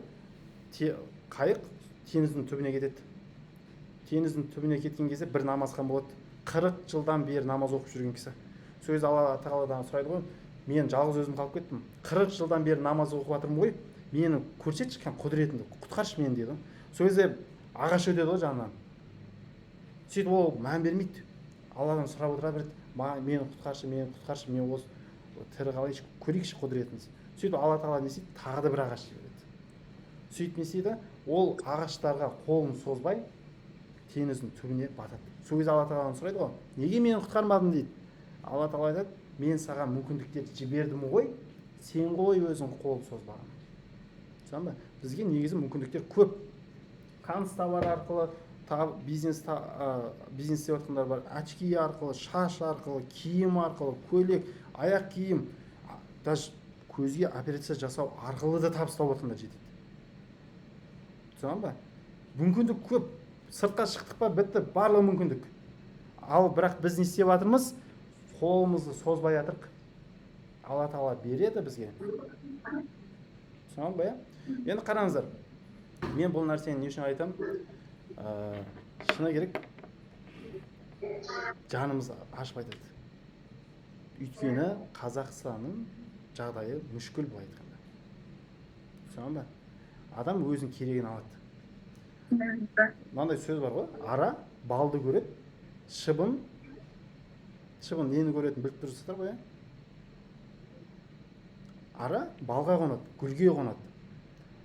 қайық теңіздің түбіне кетеді. Теңіздің түбіне кеткен кезде бір намазхан болады. 40 жылдан бері намаз оқып жүрген кісі. Сол кезде Алла Тағаладан сұрайды ғой, мен жалғыз өзім қалып кеттім. 40 жылдан бері намаз оқып жатырмын ғой, мені көрсетші кән құдіретіңді, құтқаршы мені дейді. Сол кезде ағаш өтеді ғой жанынан. Сөйтіп ол мән бермейді. Алладан сұрап отыра береді, мені құтқаршы, мен осы тірі қалайыншы, көрейікші құдіретіңіз. Сөйтіп Алла Тағала не істейді? Тағы да бір ағаш жібереді. Сөйтіп не істейді? Ол ағаштарға қолын созбай теңіздің түбіне батады. Сол кезде Алла Тағаладан сұрайды ғой, неге мені құтқармадың дейді. Алла Тағала айтады, мен саған мүмкіндіктерді жібердім ғой, сен ғой өзің қол созбаған. Түсіндің бе? Бізге негізі мүмкіндіктер көп. Канцтовар арқылы бизнес істеп жатқандар бар, очки арқылы, шаш арқылы, киім арқылы, көйлек, аяқ киім, даже көзге операция жасау арқылы да табыстап жатқандар жетеді. Түсіндің бе? Мүмкіндік көп. Сыртқа шықтық па, бітті, барлығы мүмкіндік. Ал бірақ біз не істеп жатырмыз? Қолымызды созбай жатырық. Алла Тағала береді бізге. Түсіндің бе? Енді қараңыздар. Мен бұл нәрсені не үшін айтам? Шыны керек, жанымыз ашып айтады. Өйткені Қазақстанның жағдайы мүшкіл былай айтқанда. Түсіндің бе? Адам өзінің керегін алады. Мынандай сөз бар ғой, ара балды көреді, шыбын нені көретінін біліп тұрсыздар ғой. Ара балға қонады, гүлге қонады.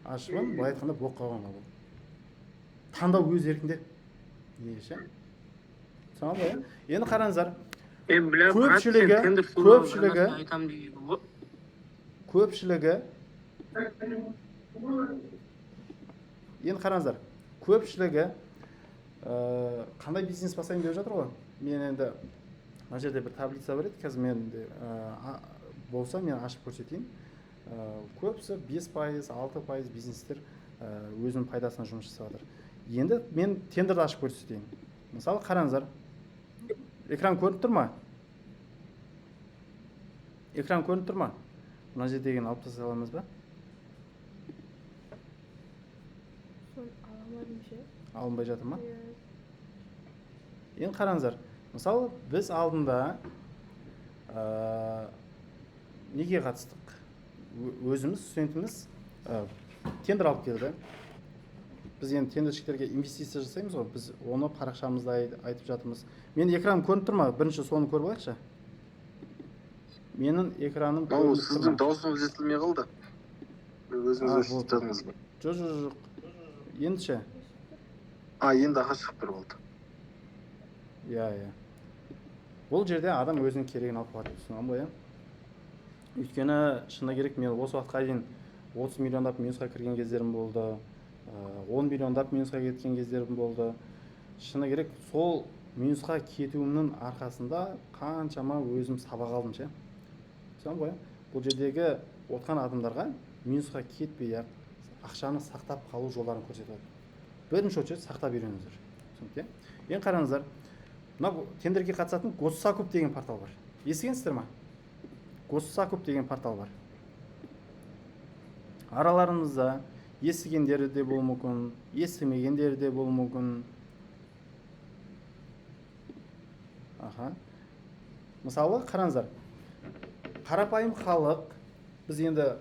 А шыбын былай айтқанда боққа қонады. Таңдау өз еркінде. Неге ше? Түсіндің ғой? Енді қараңыздар. Енді қараңыздар. Көпшілігі қандай бизнес бастайын деп жатыр ғой. Мен енді мына жерде бір таблица бар еді, қазір мен болса мен ашып көрсетейін. Көбісі 5%, 6% бизнестер өзінің пайдасына жұмыс жасап жатыр. Енді мен тендерді ашып көрсетейін. Мысалы қараңыздар. Экран көрініп тұр ма? Экран көрініп тұр ма? Мына жердегіні алып тастай аламыз ба? Алынбай жатыр ма? Енді қараңыздар. Мысалы, біз алдында неге қатыстық? Өзіміз, студентіміз тендер алып келді. Біз енді тендершіктерге инвестиция жасаймыз ғой. Біз оны парақшамызда айтып жатырмыз. Мен экраным көрініп тұр ма? Бірінші соны көріп алайықшы. Менің экраным көрініп тұр ма? Сіздің даусыңыз естілмей қалды. Өзіңіз естіп жатыңыз ба? Жоқ. Енді ше? Енді аға шығып бір болды. Иә. Бұл жерде адам өзінің керегін алып қалады, түсінген ғой. Өйткені шыны керек, мен осы уақытқа дейін 30 миллиондап минусқа кірген кездерім болды, 10 миллиондап минусқа кеткен кездерім болды. Шыны керек, сол минусқа кетуімнің арқасында қаншама өзім сабақ алдым ше. Түсінген ғой. Бұл жердегі отқан адамдарға минусқа кетпей ақшаны сақтап қалу жолдарын көрсетеді. Бірінші очередь сақтап үйреніңіздер. Түсінікті? Ең қараңыздар. Мына тендерге қатысатын Госсакуп деген портал бар. Естігенсіздер ма? Госсакуп деген портал бар. Араларыңызда естігендері де болуы мүмкін, естімегендері де болуы мүмкін. Мысалы, қараңыздар. Қарапайым халық, біз енді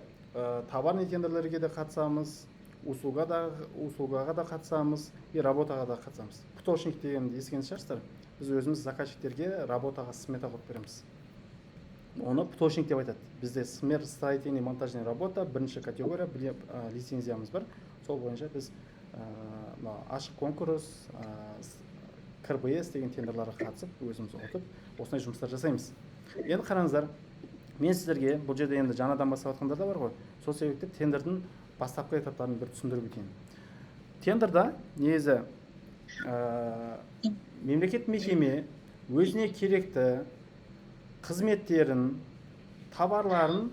товарный тендерлерге де қатысамыз, услугаға да қатысамыз, и работаға да қатысамыз. Птошник дегенді естіген шығарсыздар. Біз өзіміз заказчиктерге работаға смета қойып береміз. Оны птошник деп айтады. Бізде смер, строительный, монтажный работа, бірінші категория, лицензиямыз бар. Сол бойынша біз ашық конкурс, КРБС деген тендерларға қатысып, өзіміз ұтып, осындай жұмыстар жасаймыз. Енді қараңыздар, мен сіздерге бұл жерде енді жаңадан бастап жатқандар да бар ғой, сол себепті тендердің бастапқы этаптарын бір түсіндіріп өтейін. Тендерда негізі мемлекет мекеме өзіне керекті қызметтерін, товарларын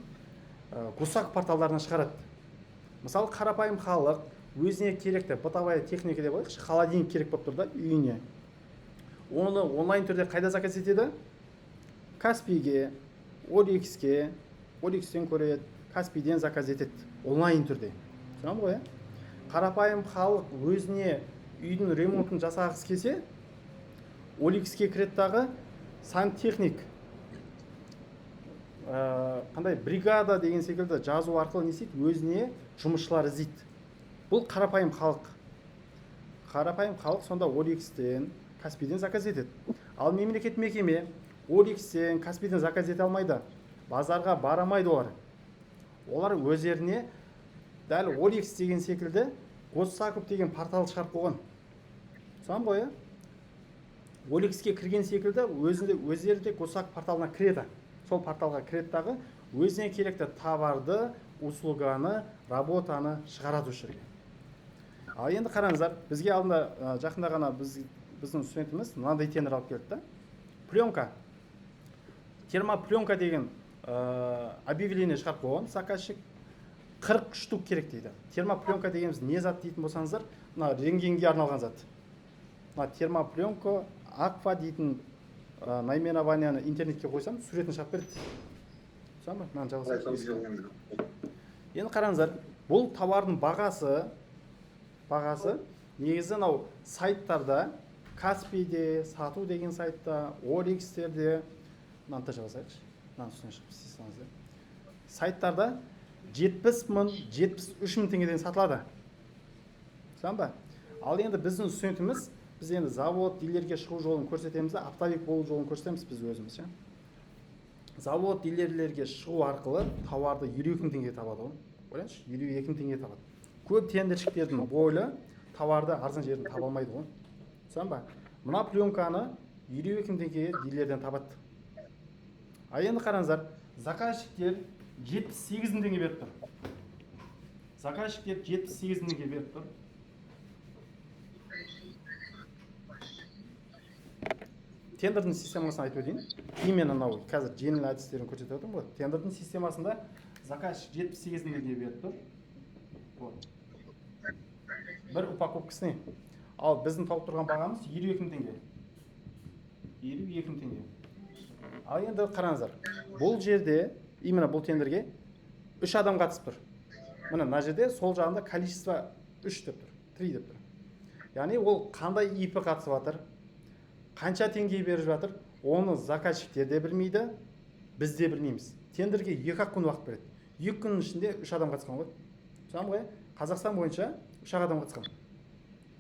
гусак порталдарына шығарады. Мысалы, қарапайым халық өзіне керекті бытовая техника деп айтайықшы, холодильник керек болып тұр да үйіне. Оны онлайн түрде қайда заказ етеді? Каспийге, Оликске, Оликстен көреді, Каспийден заказ етеді онлайн түрде. Түсінемін ғой? Қарапайым халық өзіне үйдің ремонтын жасағысы келсе, Оликске кіреді дағы сантехник, қандай бригада деген секілді жазу арқылы не істейді? Өзіне жұмысшылар іздейді. Бұл қарапайым халық. Қарапайым халық сонда Оликстен, Каспийден заказ етеді. Ал мемлекет мекеме Оликстен, Каспийден заказ ете алмайды. Базарға барамайды олар. Олар өздеріне дәл Оликс деген секілді Госзакуп деген портал шығарып қойған. Түсінемін ғой? Оликске кірген секілді өздері де Госзакуп порталына кіреді. Сол порталға кіреді дағы өзіне керекті товарды, услуганы, работаны шығарады осы жерге. Ал енді қараңыздар, бізге алдында жақында ғана біздің студентіміз мынандай тендер алып келді. Пленка. Термопленка деген объявление шығарып қойған заказчик. 40 штук керек дейді. Термопленка дегеніміз не зат дейтін болсаңыздар, мына рентгенге арналған зат. Мына термопленка аква дейтін наименованияны интернетке қойсам, суретін шығарып береді. Түсінемін бе? Мынаны жалғастырайық. Енді қараңыздар, бұл товардың бағасы негізі мынау сайттарда, Каспийде, сату деген сайтта, Оликстерде, мынаны да жазайықшы. Мынаны үстіне шығып істесеңіздер. Сайттарда 70 мың, 73 мың теңгеден сатылады. Түсінемін бе? Ал енді біздің студентіміз, біз енді завод, дилерге шығу жолын көрсетеміз, оптовик болу жолын көрсетеміз біз өзіміз. Завод, дилерлерге шығу арқылы товарды 52 мың теңге табады ғой. Ойлаңызшы, 52 мың теңге табады. Көп тендершіктердің бойлы товарды арзан жерден таба алмайды ғой. Түсінемін ба? Мына пленканы 52 мың теңгеге дилерден табады. А енді қараңыздар, заказчиктер 78 мың теңге беріп тұр. Заказчиктер 78 мың теңге беріп тұр. Тендердің системасын айтып өтейін. Именно мынау қазір жеңіл әдістерін көрсетіп отырмын ғой. Тендердің системасында заказчик 78 мың теңге беріп тұр. Вот. Бір упаковкасына. Ал біздің тауып тұрған бағамыз 52 мың теңге. 52 мың теңге. Ал енді қараңыздар. Бұл жерде, именно бұл тендерге 3 адам қатысып тұр. Мына жерде сол жағында количество 3 деп тұр, 3 деп тұр. Яғни ол қандай ИП қатысып жатыр, қанша теңге беріп жатыр, оны заказчиктер де білмейді, біз де білмейміз. Тендерге 2 күн уақыт береді. 2 күннің ішінде 3 адам қатысқан ғой. Түсінемін ғой? Қазақстан бойынша 3 адам қатысқан.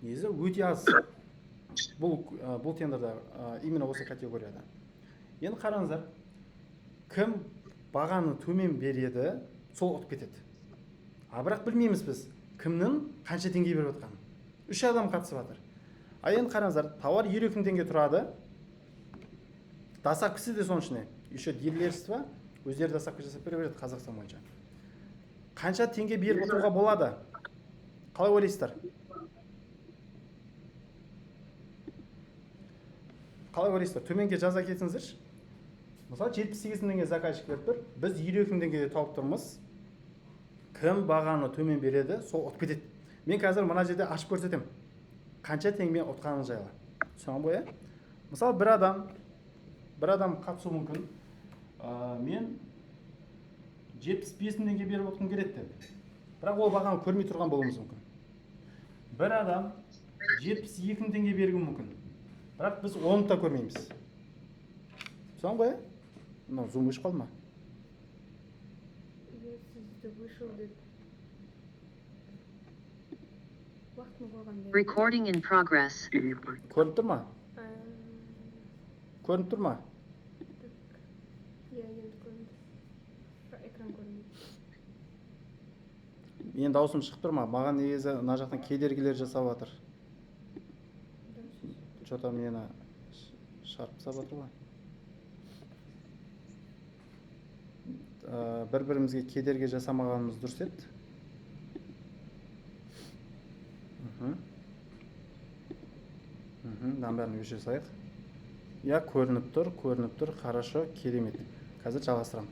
Негізі өте аз. Бұл тендерда именно осы категорияда. Енді қараңыздар, кім бағаны төмен береді, сол ұтып кетеді. А бірақ білмейміз біз, кімнің қанша теңге беріп жатқанын. 3 адам қатысып жатыр. А енді қараңыздар, товар 52 мың теңге тұрады. Доставкасы де соның ішіне. Еще дилерство өздері доставка жасап бере береді Қазақстан бойынша. Қанша теңге беріп отыруға болады? Қалай ойлайсыздар? Қалай ойлайсыздар? Төменге жаза кетсеңіздерші. Мысалы 78 мың теңге заказчик беріп тұр. Біз 52 мың теңге тауып тұрмыз. Кім бағаны төмен береді, сол ұтып кетеді. Мен қазір мына жерде ашып көрсетемін. Қанша теңгемен ұтқанын жайлы. Түсінемін ғой? Мысалы бір адам қатысуы мүмкін. Мен 75 мың теңге беріп отырғым келеді деп. Бірақ ол бағаны көрмей тұрған болуымыз мүмкін. Бір адам 72 мың теңге беруі мүмкін. Бірақ біз оны да көрмейміз. Түсінемін ғой? Мынау зум өшіп қалды ма? Сізді вышел деп. Recording in progress. Көрініп тұр ма? Көрініп тұр ма? Иә, енді көрінді. Экран көрінді. Мен даусым шығып тұр ма? Маған негізі мына жақтан кедергілер жасап жатыр. Что-то мені шарпысап жатыр ғой. бір-бірімізге кедергі жасамағанымыз дұрыс еді. Мынаның бәрін өшіре салайық. Я, көрініп тұр, хорошо, керемет. Қазір жалғастырамын.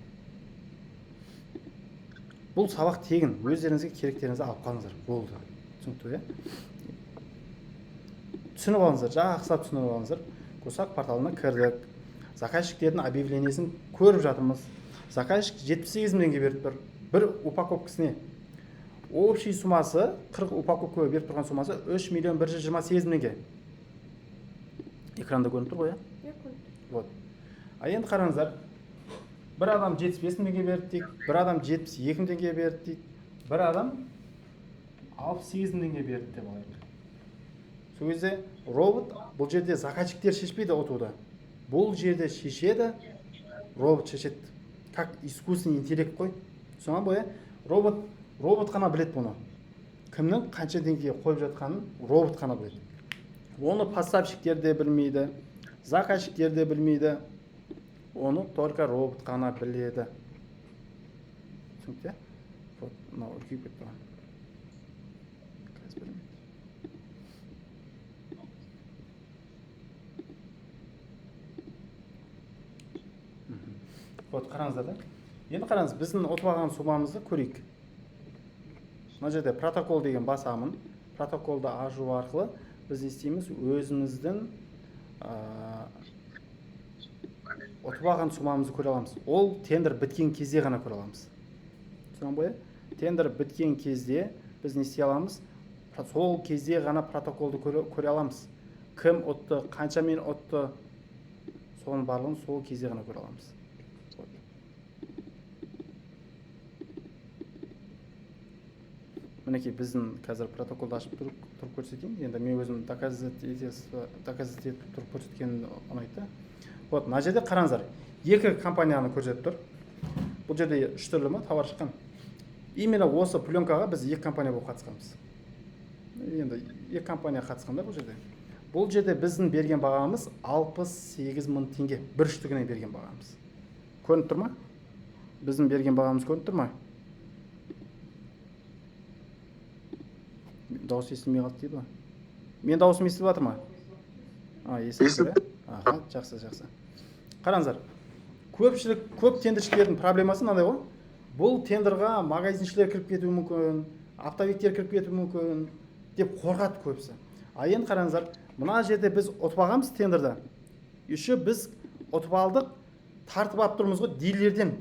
Бұл сабақ тегін, өздеріңізге керектеріңізді алып қалыңыздар. Болды. Түсінікті, түсініп алыңыздар, жақсылап түсініп алыңыздар. Курсак порталына кірдік. Заказчиктердің объявлениесін көріп жатырмыз. Заказчик 78 000 теңге беріп тұр. Бір упаковкасына. Общий суммасы, 40 упаковка беріп тұрған суммасы 3 128 000 теңге. Экранда көрініп тұр ғой, Вот. А енді қараңыздар. Бір адам 75 000 теңге берді дейік, бір адам 72 000 теңге берді дейік, бір адам 68 000 теңге берді деп алайық. Сол кезде робот бұл жерде заказчиктер шешпейді ұтуды. Бұл жерде шешеді, робот шешеді. Как искусственный интеллект қой. Соған бойы робот қана біледі бұны. Кімнің қанша теңгеге қойып жатқанын робот қана біледі. Оны поставщиктер де білмейді, заказчиктер де білмейді. Оны только робот қана біледі. Түсінікті? Вот, мынау үлкейіп кетті. Қазір білмейді. Вот, қараңыздар да. Енді қараңыз, біздің ұтып алған суммамызды көрейік. Мына жерде протокол деген басамын. Протоколды ашу арқылы біз істейміз өзіміздің ұтып алған суммамызды көре аламыз. Ол тендер біткен кезде ғана көре аламыз. Содан бойы тендер біткен кезде біз не істей аламыз? Сол кезде ғана протоколды көре аламыз. Кім ұтты, қаншамен ұтты, соның барлығын сол кезде ғана көре аламыз. Мінекей біздің қазір протоколды ашып тұрып көрсетейін. Енді мен өзім доказать етіп тұрып көрсеткен ұнайды. Вот, мына жерде қараңыздар. Екі компанияны көрсетіп тұр. Бұл жерде 3 түрлі ме товар шыққан. Именно осы пленкаға біз екі компания болып қатысқанбыз. Енді екі компания қатысқанда бұл жерде. Бұл жерде біздің берген бағамыз 68 000 теңге. Бір штүгіне берген бағамыз. Көрініп тұр ма? Біздің берген бағамыз көрініп тұр ма? Дауыс естілмей қалды дейді ма? Мен дауысым естіліп жатыр ма? Естіліп тұр. Аха, жақсы. Қараңыздар. Көп тендершілердің проблемасы мынандай ғой. Бұл тендерға магазиншілер кіріп кетуі мүмкін, оптовиктер кіріп кетуі мүмкін деп қорқады көбісі. Енді қараңыздар, мына жерде біз ұтып алғанбыз тендерді. Еще біз ұтып алдық, тартып алып тұрмыз ғой дилерден.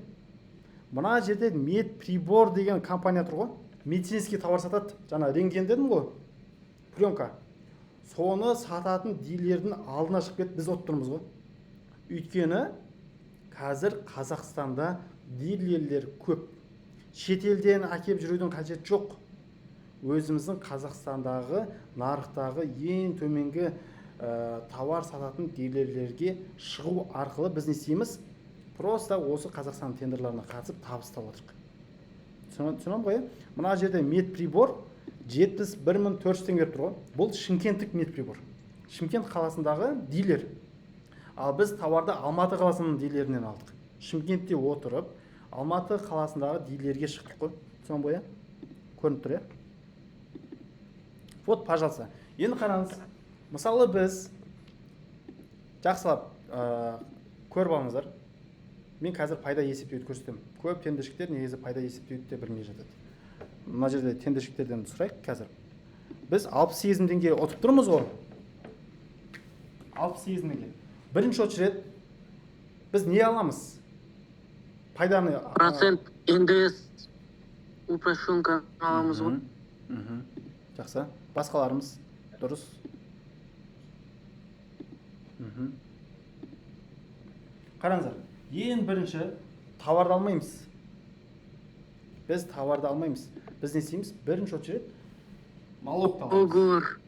Мына жерде Медприбор деген компания тұр ғой. Медицинский товар сатады. Жаңа рентген дедім ғой. Пленка. Соны сататын дилердің алдына шығып кетіп біз ұтып тұрмыз ғой. Өйткені қазір Қазақстанда дилерлер көп. Шетелден әкеп жүрудің қажеті жоқ. Өзіміздің Қазақстандағы нарықтағы ең төменгі товар сататын дилерлерге шығу арқылы біз не істейміз? Просто осы Қазақстан тендерларына қатысып табыстап отырық. Түсінем ғой? Мына жерде Медприбор 71 400 теңге беріп тұр ғой. Бұл Шымкенттік Медприбор. Шымкент қаласындағы дилер. Ал біз товарды Алматы қаласының дилерінен алдық. Шымкентте отырып, Алматы қаласындағы дилерге шықтық қой. Түсінем ғой? Көрініп тұр, Вот, пожалуйста. Енді қараңыз. Мысалы біз жақсылап көріп алыңыздар. Мен қазір пайда есептеуді көрсетемін. Көп тендершілер негізі пайда есептеуді де білмей жатады. Мына жерде тендершілерден сұрайық қазір. Біз 68 000 теңге ұтып тұрмыз ғой. 68 000 теңге. Бірінші очередь біз не аламыз? Пайданы процент НДС упрощенка аламыз ғой. Жақсы. Басқаларымыз дұрыс. Қараңыздар. Ең бірінші товарды алмаймыз. Біз товарды алмаймыз. Біз не істейміз? Бірінші очередь налогты аламыз.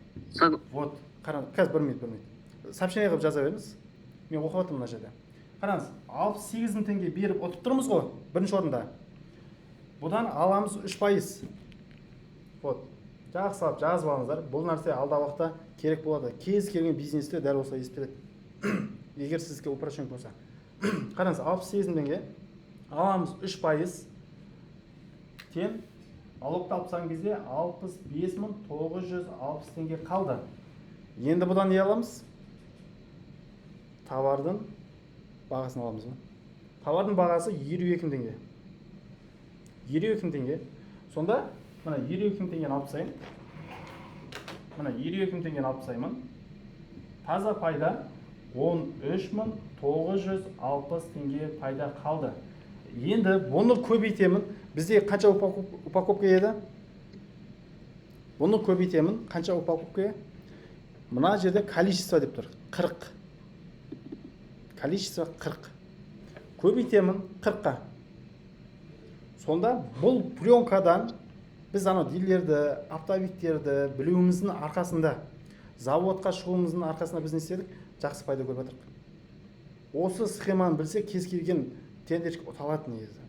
Вот, қараңыз, қазір бір минут. Сообщение қылып жаза беріңіз. Мен оқып отырмын мына жерде. Қараңыз, 68 000 теңге беріп отырып тұрмыз ғой, бірінші орында. Бұдан аламыз 3%. Вот, жақсылап жазып алыңыздар. Бұл нәрсе алдағы уақытта керек болады. Кез келген бизнесте дәл осылай есептеледі. Егер сізге упрощен болса. Қараңыз, 68 000 теңге аламыз 3% тең налогты алып тастаған кезде 65.960 теңге қалды. Енді бұдан не аламыз? Товардың бағасын аламыз. Товардың бағасы 22 теңге. 22 теңге. Сонда, мына 22 теңгені алып тастаймын. Мына 22 теңгені алып тастаймын. Таза пайда 13.960 теңге пайда қалды. Енді бұны көбейтемін. Бізде қанша упаковка еді? Бұны көбейтемін. Қанша упаковка? Мына жерде количество деп тұр. 40. Количество 40. Көбейтемін 40-қа. Сонда бұл пленкадан біз анау дилерді, оптовиктерді білуіміздің арқасында, заводқа шығуымыздың арқасында біз не істедік? Жақсы пайда көріп жатырмыз. Осы схеманы білсе, кез келген тендерші ұталады негізі.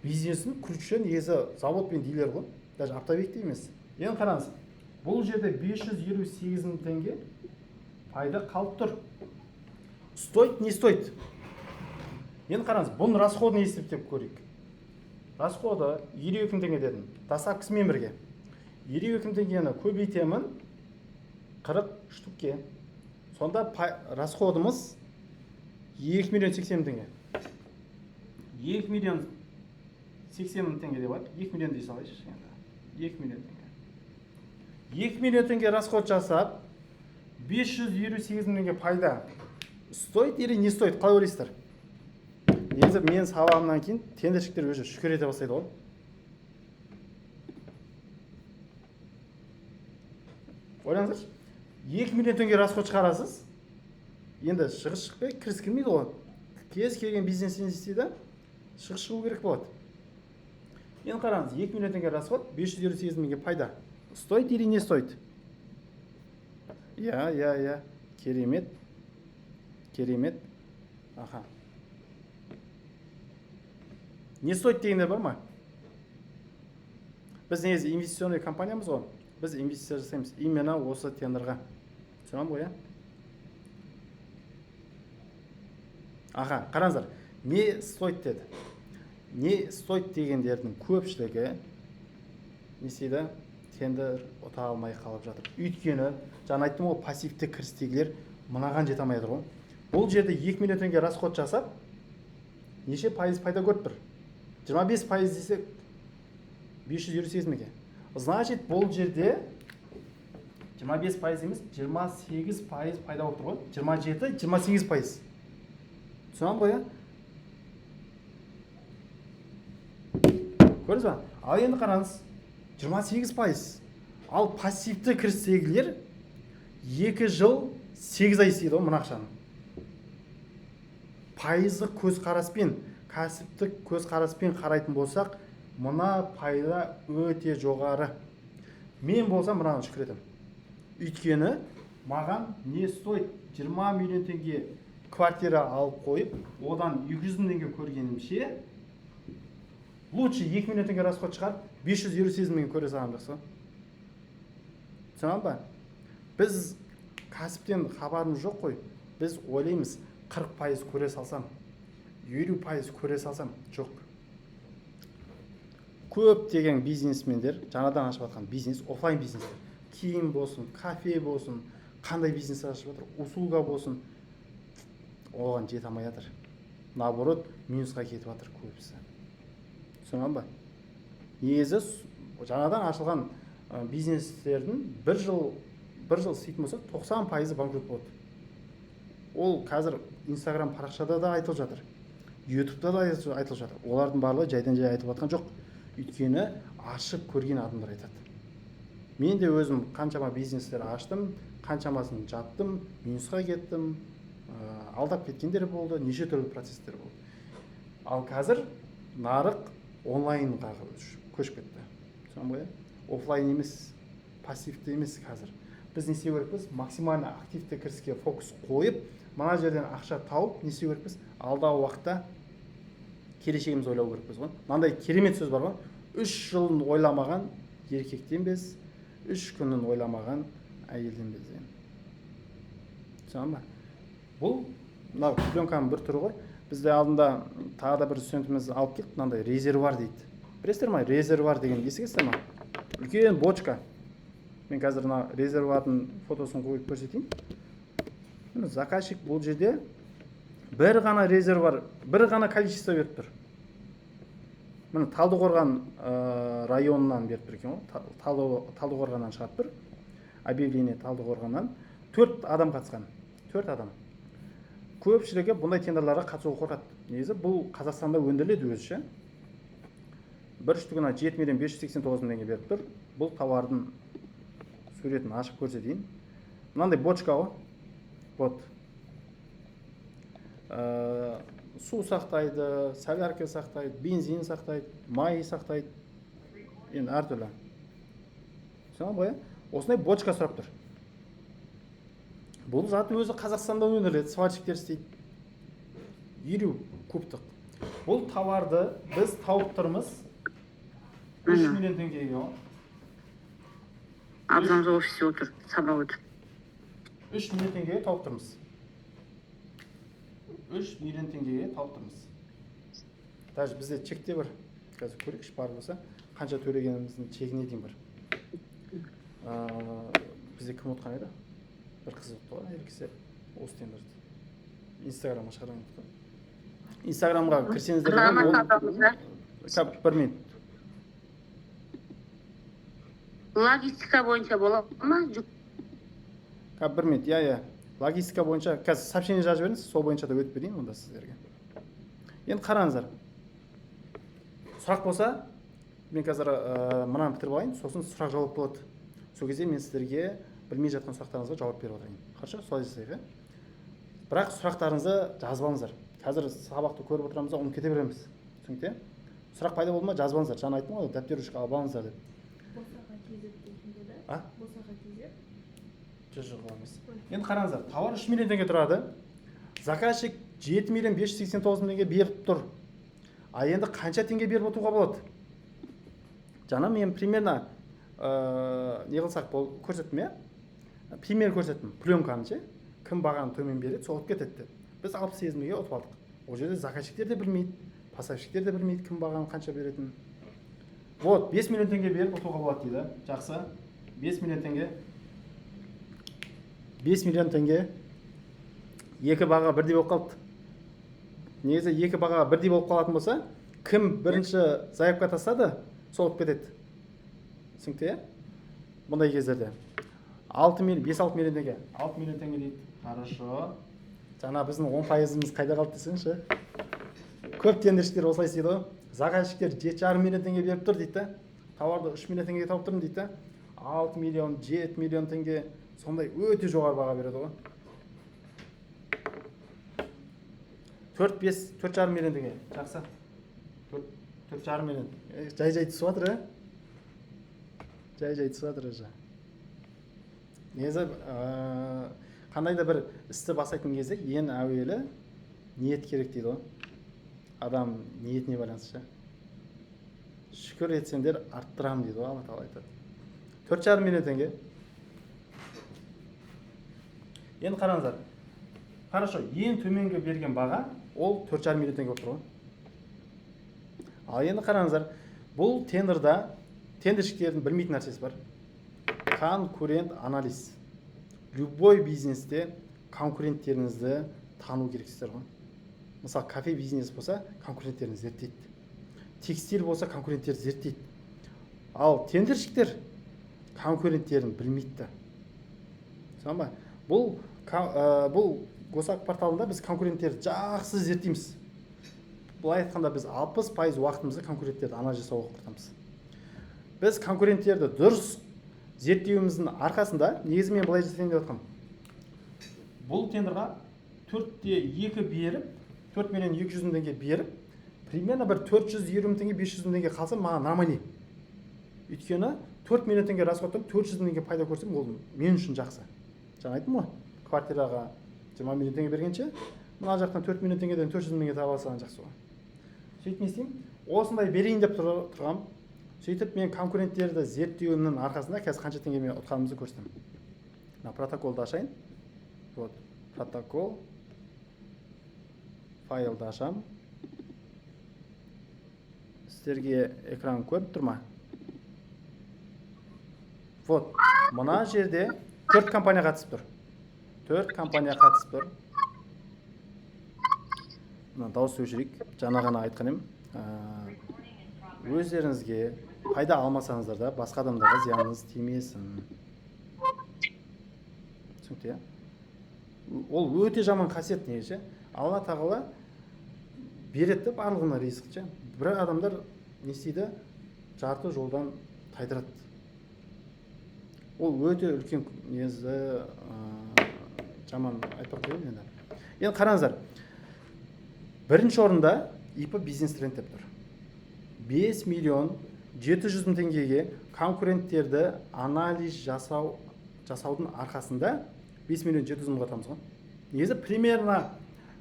Бизнесін күріші негізі завод пен дилер ғой, даже оптовикте емес. Енді қараңыз, бұл жерде 528 мың теңге пайда қалып тұр. Стоит, не стоит? Енді қараңыз, бұның расходын есептеп көрейік. Расходы 22 теңге дедім. Доставкасымен бірге. 22 теңгені көбейтемін 40 штукке. Сонда расходымыз 2 миллион 80 теңге. 2 миллион 80 теңге деп бар. 2 миллион дей салайыншы. 2 миллион теңге. 2 миллион теңге расход жасап, 528 теңге пайда. Стоит или не стоит? Қалай ойлайсыздар? Негізі мен сабағымнан кейін тендершілер өзі шүкір ете бастайды ғой. Ойлаңыздаршы, 2 миллион теңге расход шығарасыз. Енді шығыс шықпай, кіріс кірмейді ғой. Кез келген бизнес инвестиция шығу керек болады. Енді қараңыз, 2 миллион теңге расход, 528 теңге пайда. Стоит или не стоит? Я. Керемет. Аха. Не стоит дегендер бар ма? Біз негізі инвестиционный компаниямыз ғой. Біз инвестиция жасаймыз именно осы тендерға. Түсінем ғой, Аха, қараңыздар. Не стоит деді? Не стоит дегендердің көпшілігі не істейді? Тендер ұта алмай қалып жатыр. Өйткені, жаңа айттым ғой, пассивті кірістегілер мынаған жете алмай жатыр ғой. Бұл жерде 2 миллион теңге расход жасап, неше пайыз пайда көріп тұр? 25% десек 528 теңге. Значит, бұл жерде 25% емес, 28% пайда болып тұр ғой. 27-28%. Түсінем ғой, Көрдіңіз ба? Ал енді қараңыз, 28%. Ал пассивті кірістегілер 2 жыл 8 ай істейді ғой мына ақшаны. Пайыздық көзқараспен, кәсіптік көзқараспен қарайтын болсақ, мына пайда өте жоғары. Мен болсам мынаны шүкір етем. Өйткені маған не стоит 20 миллион теңге квартира алып қойып, одан 200 теңге көргенімше, лучше 2 миллион теңге расход шығарып, 528 теңге көре салам жақсы. Түсінем ба? Біз кәсіптен хабарымыз жоқ қой. Біз ойлаймыз 40% көре салсам, 50% көре салсам, жоқ. Көп деген бизнесмендер, жаңадан ашып жатқан бизнес, офлайн бизнестер, киім болсын, кафе болсын, қандай бизнес ашып жатыр, услуга болсын, оған жете алмай жатыр. Наоборот, минусқа кетіп жатыр көбісі. Түсінген ба? Негізі жаңадан ашылған бизнестердің бір жыл істейтін болса 90% банкрот болады. Ол қазір Instagram парақшада да айтылып жатыр. YouTube'да да айтылып жатыр. Олардың барлығы жайдан жай айтып жатқан жоқ. Өйткені ашып көрген адамдар айтады. Мен де өзім қаншама бизнестер аштым, қаншамасын жаттым, минусқа кеттім, алдап кеткендер болды, неше түрлі процестер болды. Ал қазір нарық онлайнға көшіп кетті. Түсінем ғой? Офлайн емес, пассивті емес қазір. Біз не істеу керекпіз? Максимально активті кіріске фокус қойып, мына жерден ақша тауып, не істеу керекпіз? Алдағы уақытта келешегіміз ойлау керекпіз ғой. Мынандай керемет сөз бар ғой. 3 жылын ойламаған еркектен без, 3 күнін ойламаған әйелден без. Түсінем ба? Бұл мынау пленканың бір түрі ғой. Бізде алдында тағы да бір студентіміз алып келді, мынандай резервуар дейді. Білесіздер ма, резервуар деген естігесіздер ма? Үлкен бочка. Мен қазір мына резервуардың фотосын қойып көрсетейін. Міне заказчик бұл жерде бір ғана резервуар, бір ғана количество беріп тұр. Міне Талдықорған районынан беріп тұр екен ғой. Талдықорғаннан шығарып тұр. Объявление Талдықорғаннан. 4 адам қатысқан. 4 адам. Көпшілігі бұндай тендерларға қатысуға қорқады. Негізі бұл Қазақстанда өндіріледі өзі. Бір штугына 7.589.000 теңге беріп тұр. Бұл тауардың суретін ашып көрсетейін. Мынандай бочка ғой. Вот. Су сақтайды, солярка сақтайды, бензин сақтайды, май сақтайды. Енді әртүрлі. Түсініп ғой? Осындай бочка сұрап тұр. Бұл зат өзі Қазақстанда өндіріледі, сварщиктер істейді. 50 кубтық. Бұл тауарды біз тауып тұрмыз 3 миллион теңгеге. Абзамыз офисте отыр, сабақ өтіп. 3 миллион теңгеге тауып тұрмыз. 3 миллион теңгеге тауып тұрмыз. Даже бізде чекте бар. Қазір көрейікші бар болса, қанша төлегеніміздің чегіне дейін бар. Бізде кім отқан еді? Бір қыз отты ғой, еркесі осы тендерді. Инстаграмға шығарған отты. Инстаграмға кірсеңіздер бір минут. Логистика бойынша бола ма? Бір минут, иә. Логистика бойынша, қазір сообщение жазып беріңіз, сол бойынша да өтіп берейін онда сіздерге. Енді қараңыздар. Сұрақ болса, мен қазір мынаны бітіріп алайын, сосын сұрақ жауап болады. Сол кезде мен сіздерге білмей жатқан сұрақтарыңызға жауап беріп отырайын. Хорошо, солай жасайық. Бірақ сұрақтарыңызды жазып алыңыздар. Қазір сабақты көріп отырамыз, ұмытып кете береміз. Түсінікті? Сұрақ пайда болды ма, жазып алыңыздар. Жаңа айттым ғой, дәптер ручка алып алыңыздар деп. Босаға кезіп дейсіңдер да? А? Босаға кезіп. Жоқ емес. Енді қараңыздар, тауар 3 миллион теңге тұрады. Заказчик 7.589.000 теңге беріп тұр. А енді қанша теңге беріп отыруға болады? Жаңа мен примерно не қылсақ көрсеттім, иә? Пример көрсеттім. Пленканы ше, кім бағаны төмен береді, сол ұтып кетеді. Біз 60 теңгеге ұтып алдық. Ол жерде заказчиктер де білмейді, поставщиктер де білмейді, кім бағаны қанша беретінін. Вот, 5 миллион теңге беріп ұтуға болады дейді. Жақсы. 5 миллион теңге. 5 миллион теңге. Екі баға бірдей болып қалды. Негізі екі баға бірдей болып қалатын болса, кім бірінші заявка тастады, сол ұтып кетеді. Түсінікті, иә? Бұндай кездерде. 5-6 миллион теңге. 6 миллион теңге дейді. Хорошо. Жаңа біздің 10%-іміз қайда қалды десеңші. Көп тендершілер осылай істейді ғой. Заказчиктер 7,5 миллион теңге беріп тұр дейді. Тауарды 3 миллион теңгеге тауып тұрмын дейді. 6 миллион, 7 миллион теңге сондай өте жоғары баға береді ғой. 4,5 миллион теңге. Жақсы. 4,5 миллион. Жай-жай түсіп жатыр, ә? Жай-жай түсіп жатыр өзі. Негізі қандай да бір істі бастайтын кезде ең әуелі ниет керек дейді ғой. Адам ниетіне байланысты. Шүкір етсеңдер арттырамын дейді ғой, Алла Тағала айтады. 4,5 миллион теңге. Енді қараңыздар. Хорошо, ең төменгі берген баға ол 4,5 миллион теңге болып тұр ғой. Ал енді қараңыздар, бұл тендерда тендершіктердің білмейтін нәрсесі бар. Конкурент анализ. Любой бизнесте конкуренттеріңізді тану керексіздер ғой. Мысалы, кафе бизнес болса, конкуренттерін зерттейді. Текстиль болса, конкуренттерді зерттейді. Ал тендершіктер конкуренттерін білмейді. Түсіндің ба? Бұл Госак порталында біз конкуренттерді жақсы зерттейміз. Бұлай айтқанда біз 60% уақытымызды конкуренттерді анализ жасауға құртамыз. Біз конкуренттерді дұрыс зерттеуіміздің арқасында, негізі мен былай жасайын деп жатқам. Бұл тендерға 4,2 беріп, 4 миллион 200 мың теңге беріп, примерно бір 420 мың теңге, 500 мың теңге қалса, маған нормально. Өйткені 4 миллион теңге расходтан 400 мың теңге пайда көрсем, ол мен үшін жақсы. Жаңа айттым ғой, квартираға 20 миллион теңге бергенше, мына жақтан 4 миллион теңгеден 400 мың теңге таба алсаң жақсы ғой. Сөйтіп не істеймін? Осындай берейін деп тұрғам. Сөйтіп мен конкуренттерді зерттеуімнің арқасында қазір қанша теңгемен ұтқанымызды көрсетемін. Мына протоколды ашайын. Вот, протокол. файлды ашам. Сіздерге экран көріп тұр ма? Вот, мына жерде 4 компания қатысып тұр. 4 компания қатысып тұр. Мына дауыс өшірейік. Жаңа ғана айтқан едім. Өздеріңізге пайда алмасаңыздар да басқа адамдарға зияныңыз тимесін. Түсінікті, иә? Ол өте жаман қасиет негізі. Алла тағала береді деп барлығына ризық. Бірақ адамдар не істейді? Жарты жолдан тайдырады. Ол өте үлкен негізі жаман айтпақ қойын енді. Енді қараңыздар. Бірінші орында ИП бизнес тренд деп тұр. 5 миллион 700 мың теңгеге конкуренттерді анализ жасаудың арқасында 5 миллион 700 мыңға тамызған. Негізі примерно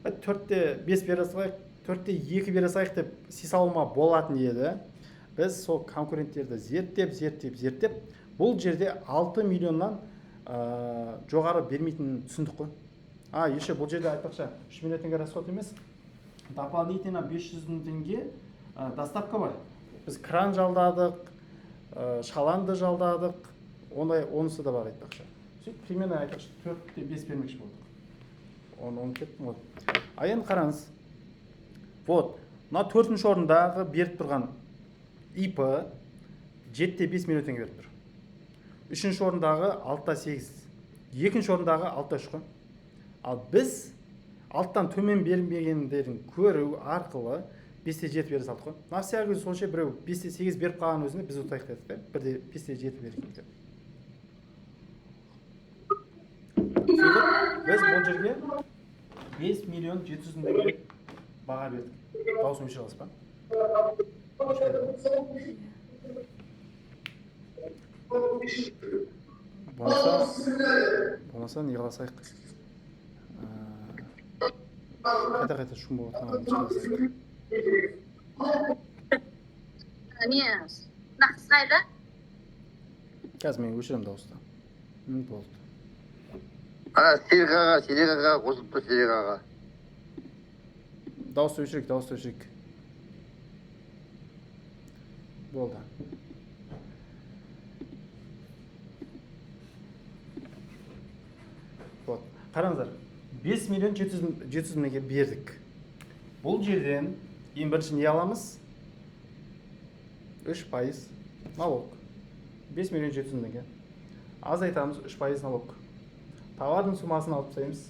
4-те 5 бере салайық, 4-те 2 бере салайық деп сисалма болатын еді. Біз сол конкуренттерді зерттеп, бұл жерде 6 миллионнан жоғары бермейтінін түсіндік қой. Еще бұл жерде айтпақша 3 миллион теңге расход емес. Дополнительно 500 мың теңге доставка бар. Біз кран жалдадық, шаланды жалдадық, онысы да бар айтпақша. Сөйтіп, примерно айтпақша 4-те 5 бермекші болдық. Оны кеттім ғой. Енді қараңыз. Вот, мына 4-ші орындағы беріп тұрған ИП 7-те 5 миллион теңге беріп тұр. 3-ші орындағы 6-та 8. 2-ші орындағы 6-та 3 қой. Ал біз 6-тан төмен бермегендерін көру арқылы 5-те 7 бере салдық қой. Насия көзі сонша біреу 5-те 8 беріп қалған өзінде біз ұтайық дедік. Бірде 5-те 7 беріп кетті. Біз бұл жерге 5 миллион 700 мың теңге баға бердік. Дауысым өшіре аласыз ба? Болмаса не қыласайық? Қайта шум болатын шығарасайық. Не, нақысқайды? Қазір мен өшірем дауысты. Болды. Серік аға қосып тұр, Серік аға. Дауысты өшірейік. Болды. Вот. Қараңыздар, 5 миллион 700 мыңға бердік. Бұл жерден ең бірінші не аламыз? 3% налог. 5 миллион 700 мыңға. Аз айтамыз 3% налог. Тауардың сумасын алып тастаймыз.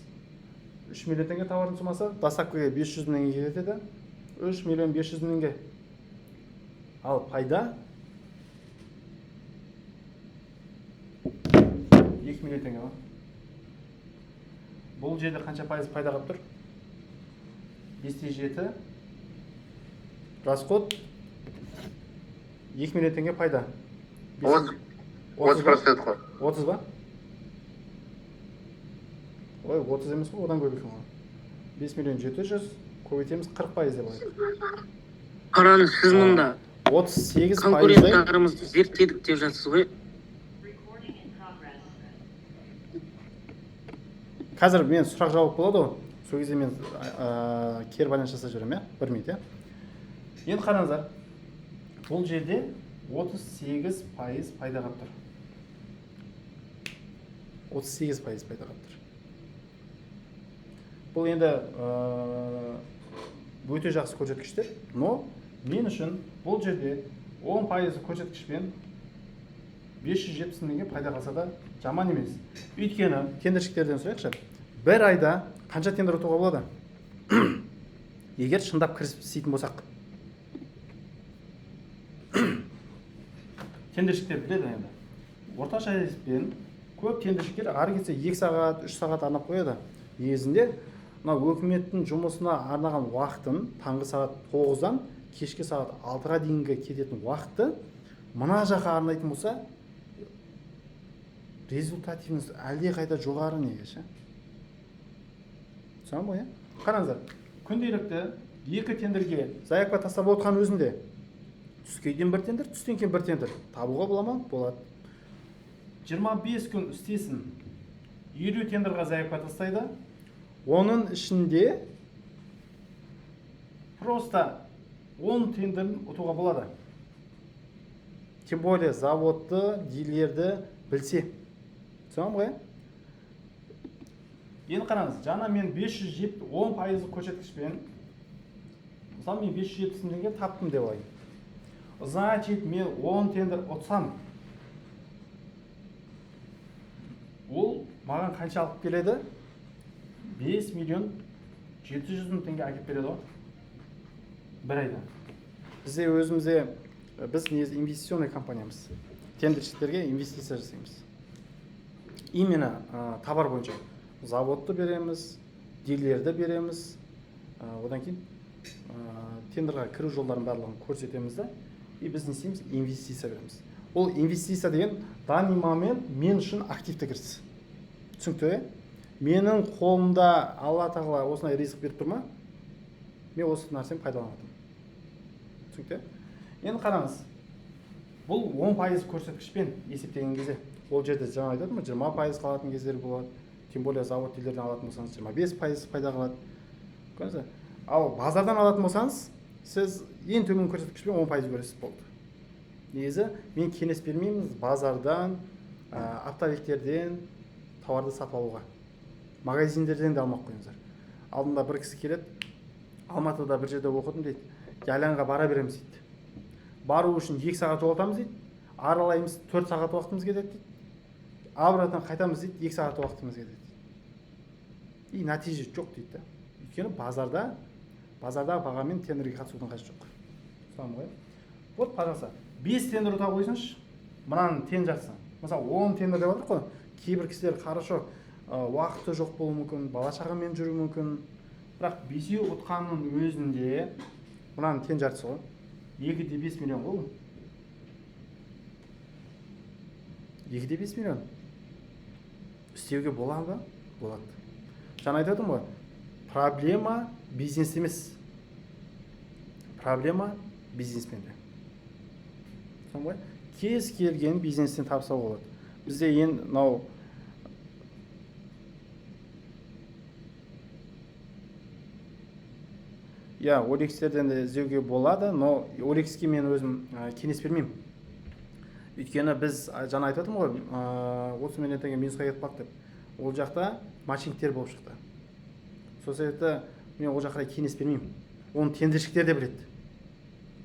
3 миллион теңге тауардың сумасы, доставкаға 500 мың теңге кетеді. 3 миллион 500 мың теңге. Ал пайда 2 миллион теңге ма? Бұл жерде қанша пайыз пайда қалып тұр? 5-те 7 расход 2 миллион теңге пайда. 30% қой. 30 ба? Ой, 30 емес қой, одан көбейсің ғой. 5 миллион 700, көбейтеміз 40% деп алайық. Қараңыз, сіз мұнда 38%. конкуренттарымызды зерттедік деп жатсыз ғой. Қазір мен сұрақ жауап болады ғой. Сол кезде мен кері байланыс жасап жіберем, 1 минут. Енді қараңыздар. Бұл жерде 38% пайда қалып тұр. 38% пайда қалып тұр. Бұл енді өте жақсы көрсеткіштер, но мен үшін бұл жерде 10% көрсеткішпен 570 мыңға пайда қалса да жаман емес. Өйткені тендершіктерден сұрайықшы, бір айда қанша тендер ұтуға болады? Егер шындап кірісіп істейтін болсақ. Тендершіктер біледі енді. Орташа есеппен көп тендершіктер ары кетсе 2 сағат, 3 сағат арнап қояды. Негізінде өкіметтің жұмысына арнаған уақытын таңғы сағат 9-дан кешкі сағат 6-ға дейінгі кететін уақытты мына жаққа арнайтын болса, результативность әлде қайда жоғары негізі. Түсінем ғой, қараңыздар, күнделікті 2 тендерге заявка тастап отқан өзінде түскейден 1 тендер, түстен кейін 1 тендер табуға бола ма? Болады. 25 күн істесін, 50 тендерға заявка тастайды. Оның ішінде просто 10 тендерін ұтуға болады. Тем более заводты, дилерді білсе. Түсінемін ғой? Енді қараңыз, жаңа мен 10% көрсеткішпен, мысалы мен 570 теңге таптым деп алайын. Значит, мен 10 тендер ұтсам, ол маған қанша алып келеді? 5 миллион 700 мың теңге әкеп береді ғой. Бір айда. Бізде өзімізде, біз негізі инвестиционный компаниямыз. Тендершілерге инвестиция жасаймыз. Именно товар бойынша. Заводты береміз, дилерді береміз, одан кейін тендерға кіру жолдарын барлығын көрсетеміз да, и біз не істейміз? Инвестиция береміз. Ол инвестиция деген данный момент мен үшін активті кіріс. Түсінікті? Менің қолымда Алла тағала осындай ризық беріп тұр ма? Мен осы нәрсені пайдаланатым. Түсінікті? Енді қараңыз. Бұл 10% көрсеткішпен есептеген кезде, ол жерде жаңа айтадым, 20% қалатын кездер болады. Тем более завод дилерден алатын болсаңыз 25% пайда қалады. Көрдіңіз? Ал базардан алатын болсаңыз, сіз ең төмен көрсеткішпен 10% көресіз болды. Негізі мен кеңес бермеймін базардан, оптовиктерден тауарды сатып алуға. Магазиндерден де алмақ қойыңыздар. Алдында бір кісі келеді, Алматыда бір жерде оқыдым дейді, Ялянға бара береміз дейді. Бару үшін 2 сағат жолатамыз дейді, аралаймыз 4 сағат уақытымыз кетеді дейді. Обратно қайтамыз дейді, 2 сағат уақытымыз кетеді. И нәтиже жоқ дейді. Өйткені базарда бағамен тендерге қатысудың қажеті жоқ. Соны ғой. Вот, пожалуйста, 5 тендер ұта қойсыншы, мынаны тең жатсың. Мысалы 10 тендер деп жатыр қой. Кейбір кісілер хорошо, уақыты жоқ болуы мүмкін, бала шағамен жүру мүмкін. Бірақ 5-еу ұтқанның өзінде мынаны тең жартысы ғой. 2-де 5 миллион ғой. 2-де 5 миллион. Істеуге болады ба? Болады. Жаңа айтып отырмын ғой. Проблема бизнес емес. Проблема бизнесменде. Соң ғой? Кез келген бизнестен тапса болады. Бізде ең мынау OLX-терден де іздеуге болады, но OLX-ке мен өзім кеңес бермеймін. Өйткені біз жаңа айтып отырмын ғой, 30 миллион теңге минусқа кетіп қалды деп. Ол жақта матчингтер болып шықты. Сол себепті мен ол жаққа кеңес бермеймін. Оны тендершілер де біледі.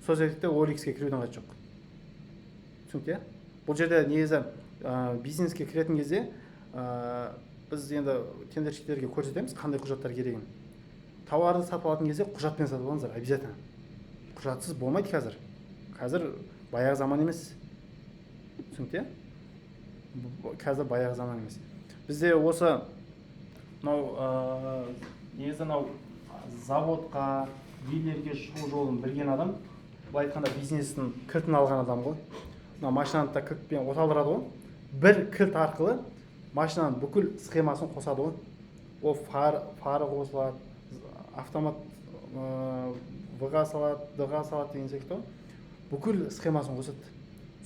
Сол себепті OLX-ке кірудің қажеті жоқ. Түсінікті? Бұл жерде негізі бизнеске кіретін кезде біз енді тендершілерге көрсетеміз қандай құжаттар керегін. Тауарды сатып алатын кезде құжатпен сатып алыңыздар, обязательно. Құжатсыз болмайды қазір. Қазір баяғы заман емес. Түсінікті? Қазір баяғы заман емес. Бізде осы негізі заводқа, дилерге шығу жолын білген адам, былай айтқанда бизнестің кілтін алған адам ғой. Машинаны да кілтпен оталдырады ғой. Бір кілт арқылы машинаның бүкіл схемасын қосады ғой. Ол фары қосылады, автомат В-ға салады, Д-ға салады деген секілді. Бүкіл схемасын қосады.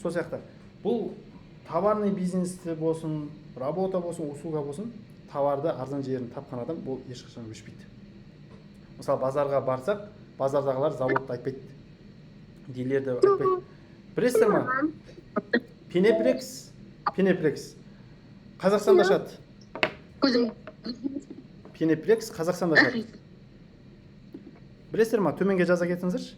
Сол сияқты. Бұл товарный бизнесте болсын, работа болсын, услуга болсын, товарды арзан жерін тапқан адам бұл ешқашан өшпейді. Мысалы базарға барсақ, базардағылар заводты айтпайды. Дилерді айтпайды. Білесіздер ма? Пенеплекс. Қазақстанда шығады. Пенеплекс Қазақстанда шығады. Білесіздер ма? Төменге жаза кетіңіздерші.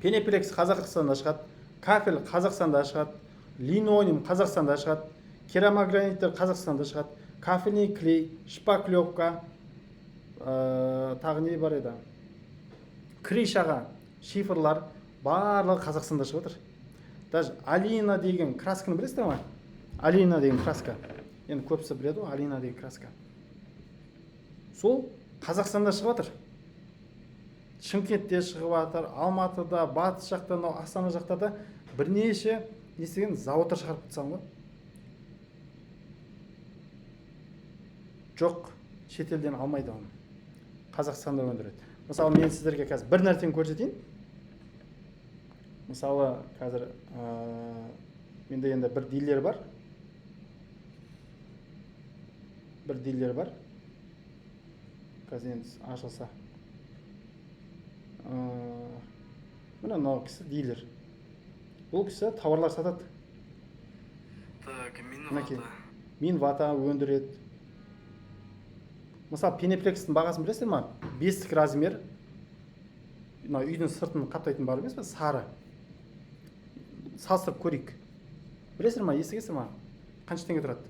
Пенеплекс Қазақстанда шығады. Кафель Қазақстанда шығады. Линолеум Қазақстанда шығады. Керамограниттер Қазақстанда шығады. Кафельный клей, шпаклевка, тағы не бар еді? Крышаға шифрлар барлығы Қазақстанда шығып отыр. Даже Алина деген красканы білесіздер ма? Алина деген краска. Енді көпсі біледі ғой, Алина деген краска. Сол Қазақстанда шығып отыр. Шымкентте шығып жатыр, Алматыда, Батыс жақта, Астана жақтарда бірнеше естіген заводтар шығарып тұрсам ғой. Жоқ, шетелден алмайды оны. Қазақстанда өндіреді. Мысалы, мен сіздерге қазір бір нәрсені көрсетейін. Мысалы, қазір менде енді бір дилер бар. қазір енді ашылса. Мына мынау кісі дилер. Бұл кісі тауарлар сатады. Так, Мінекей. Минвата. Минвата өндіреді. Мысалы, пенеплекстің бағасын білесіздер ма? 5-тік размер. Мына үйдің сыртын қаптайтын бар емес пе? Сары. Салыстырып көрейік. Білесіздер ма? Естігесіздер ма? Қанша теңге тұрады?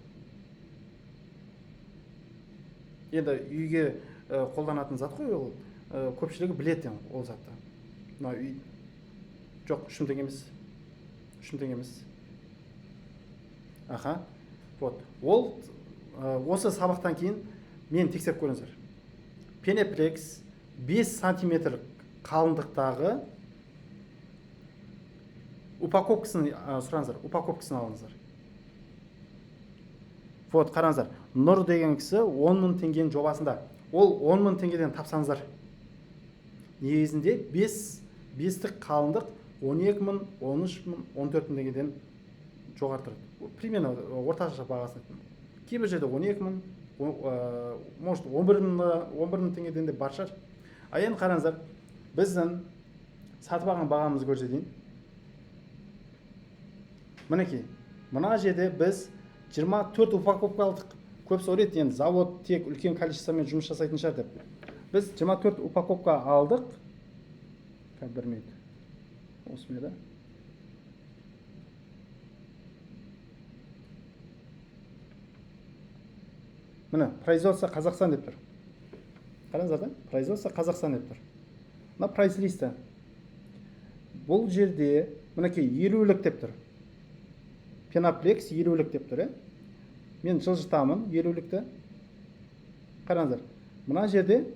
Енді үйге қолданатын зат қой ол. Көпшілігі біледі ол затты. Мына үй жоқ, 3 мың теңге емес. 3 мың теңге емес. Аха. Вот. Ол осы сабақтан кейін мен тексеріп көріңіздер. Пенеплекс 5 сантиметр қалыңдықтағы упаковкасын сұраңыздар. Упаковкасын алыңыздар. Вот, қараңыздар. Нұр деген кісі 10 мың теңгенің жобасында. Ол 10 мың теңгеден тапсаңыздар. Негізінде 5-тік қалыңдық 12 мың, 13 мың, 14 мың теңгеден жоғары тұрады. Примерно орташа бағасын айтамын. Кейбір жерде 12 мың, может 11 мың теңгеден де бар шығар. А енді қараңыздар, біздің сатып алған бағамызды көрсетейін. Мінекей, мына жерде біз 24 упаковка алдық. Көбісі ойлайды, енді завод тек үлкен количествомен жұмыс жасайтын шығар деп. Біз 24 упаковка алдық. Бір минут. Осымен да. Міне, производство Қазақстан деп тұр. Қараңыздар да? Производство Қазақстан деп тұр. Мына прайс листі. Бұл жерде, мінекей, 50-лік деп тұр. Пеноплекс 50-лік деп тұр, Мен жылжытамын 50-лікті. Қараңыздар. Мына жерде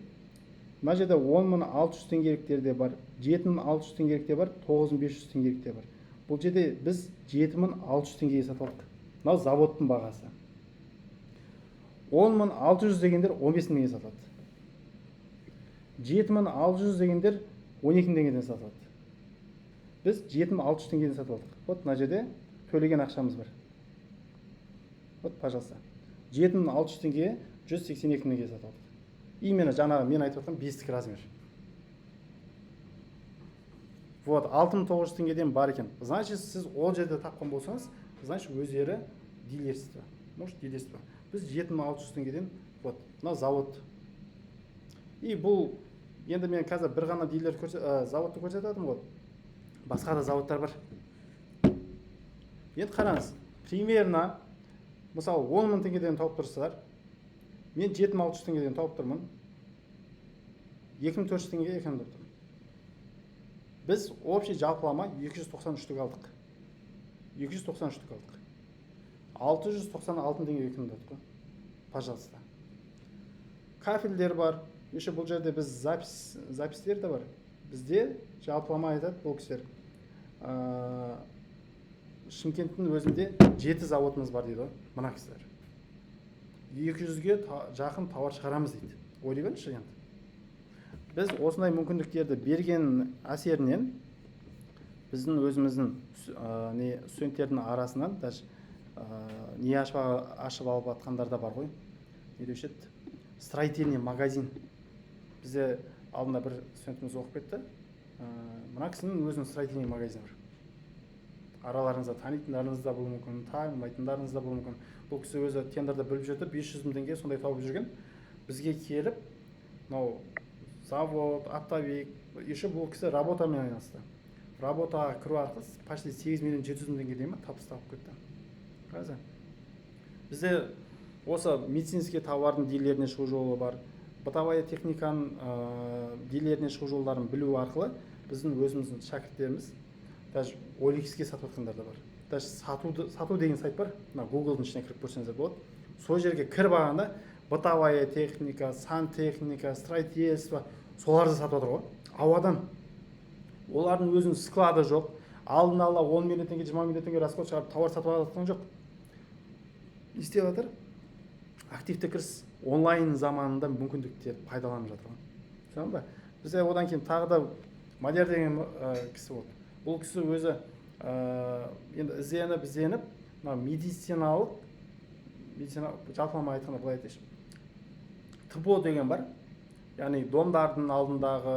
10.600 теңгеліктер де бар, 7.600 теңгеліктер бар, 9.500 теңгеліктер бар. Бұл жерде біз 7.600 теңгеге сатып алдық. Мынау заводтың бағасы. 10.600 дегендер 15 теңгеге сатылады. 7.600 дегендер 12 теңгеден сатылады. Біз 7.600 теңгеден сатып алдық. Вот мына жерде төлеген ақшамыз бар. Вот, пожалуйста. 7.600 теңгеге 182 теңгеге сатып алдық. Именно жаңағы мен айтып отқан 5-тік размер. Вот, 6.900 теңгеден бар екен. Значит, сіз ол жерде тапқан болсаңыз, значит, өздері дилерство. Может, дилерство. Біз 7.600 теңгеден, вот, мына завод. И бұл, енді мен қазір бір ғана дилер заводты көрсетедім ғой. Басқа да заводтар бар. Енді қараңыз, примерно, мысалы 10 мың теңгеден тауып тұрсыздар, мен 7.600 теңгеден тауып тұрмын, 2400 теңгеге екенін тұрмын. Біз общий жалпылама 293-тік алдық. 293-тік алдық. 696 теңге екенін тұрдық. Пожалуйста. Кафельдер бар. Еще бұл жерде біз запистер де бар. Бізде жалпылама айтады бұл кісілер. Шымкенттің өзінде 7 заводымыз бар дейді. Мына кісілер. 200-ге жақын тауар шығарамыз дейді. Ойлай беріңізші енді. Біз осындай мүмкіндіктерді берген әсерінен біздің өзіміздің студенттердің арасынан даже не ашып алып атқандар да бар ғой. Не деуші еді? Строительный магазин. Бізде алдында бір студентіміз оқып кетті. Мына кісінің өзінің строительный магазині бар. Араларыңызда танитындарыңыз да болуы мүмкін, танымайтындарыңыз да болуы мүмкін. Бұл кісі өзі тендерді біліп жүрді, 500 мың теңге сондай тауып жүрген. Бізге келіп, мынау завод, оптовик, еще бұл кісі работамен айналысты. Работаға кіру арқылы почти 8 миллион 700 мың теңге деймін табыс тауып кетті. Қазір бізде осы медицинский тауардың дилеріне шығу жолы бар. Бытовая техниканың дилеріне шығу жолдарын білу арқылы біздің өзіміздің шәкірттеріміз даже OLX-ке сатып жатқандар да бар. Даже сату деген сайт бар. Мына Google-дың ішіне кіріп көрсеңіздер болады. Сол жерге кіріп алғанда бытовая техника, сантехника, строительство соларды сатып отыр ғой. Ауадан. Олардың өзінің склады жоқ. Алдын ала 10 миллион теңге, 20 миллион теңге расход шығарып тауар сатып алатын жоқ. Не істеп жатыр? Активті кіріс онлайн заманында мүмкіндіктер пайдаланып жатыр. Түсіндің ба? Бізде одан кейін тағы да Мадияр деген кісі болды. Бұл кісі өзі енді ізденіп, медициналық жалпылама айтқанда былай айтайыншы. ТПО деген бар. яғни домдардың алдындағы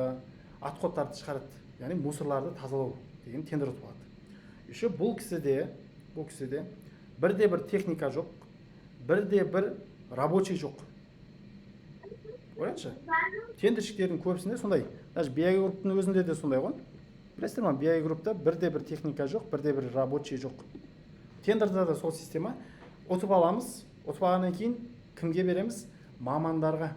отходтарды шығарады, яғни мусорларды тазалау деген тендер ұтып алады. Еще бұл кісіде бірде бір техника жоқ, бірде бір рабочий жоқ. Ойлаңызшы, тендершіктердің көбісінде сондай, даже BI групптың өзінде де сондай ғой. Білесіздер ма, BI группта бірде бір техника жоқ, бірде бір рабочий жоқ. Тендерда да сол система. Ұтып аламыз, ұтып алғаннан кейін кімге береміз? Мамандарға.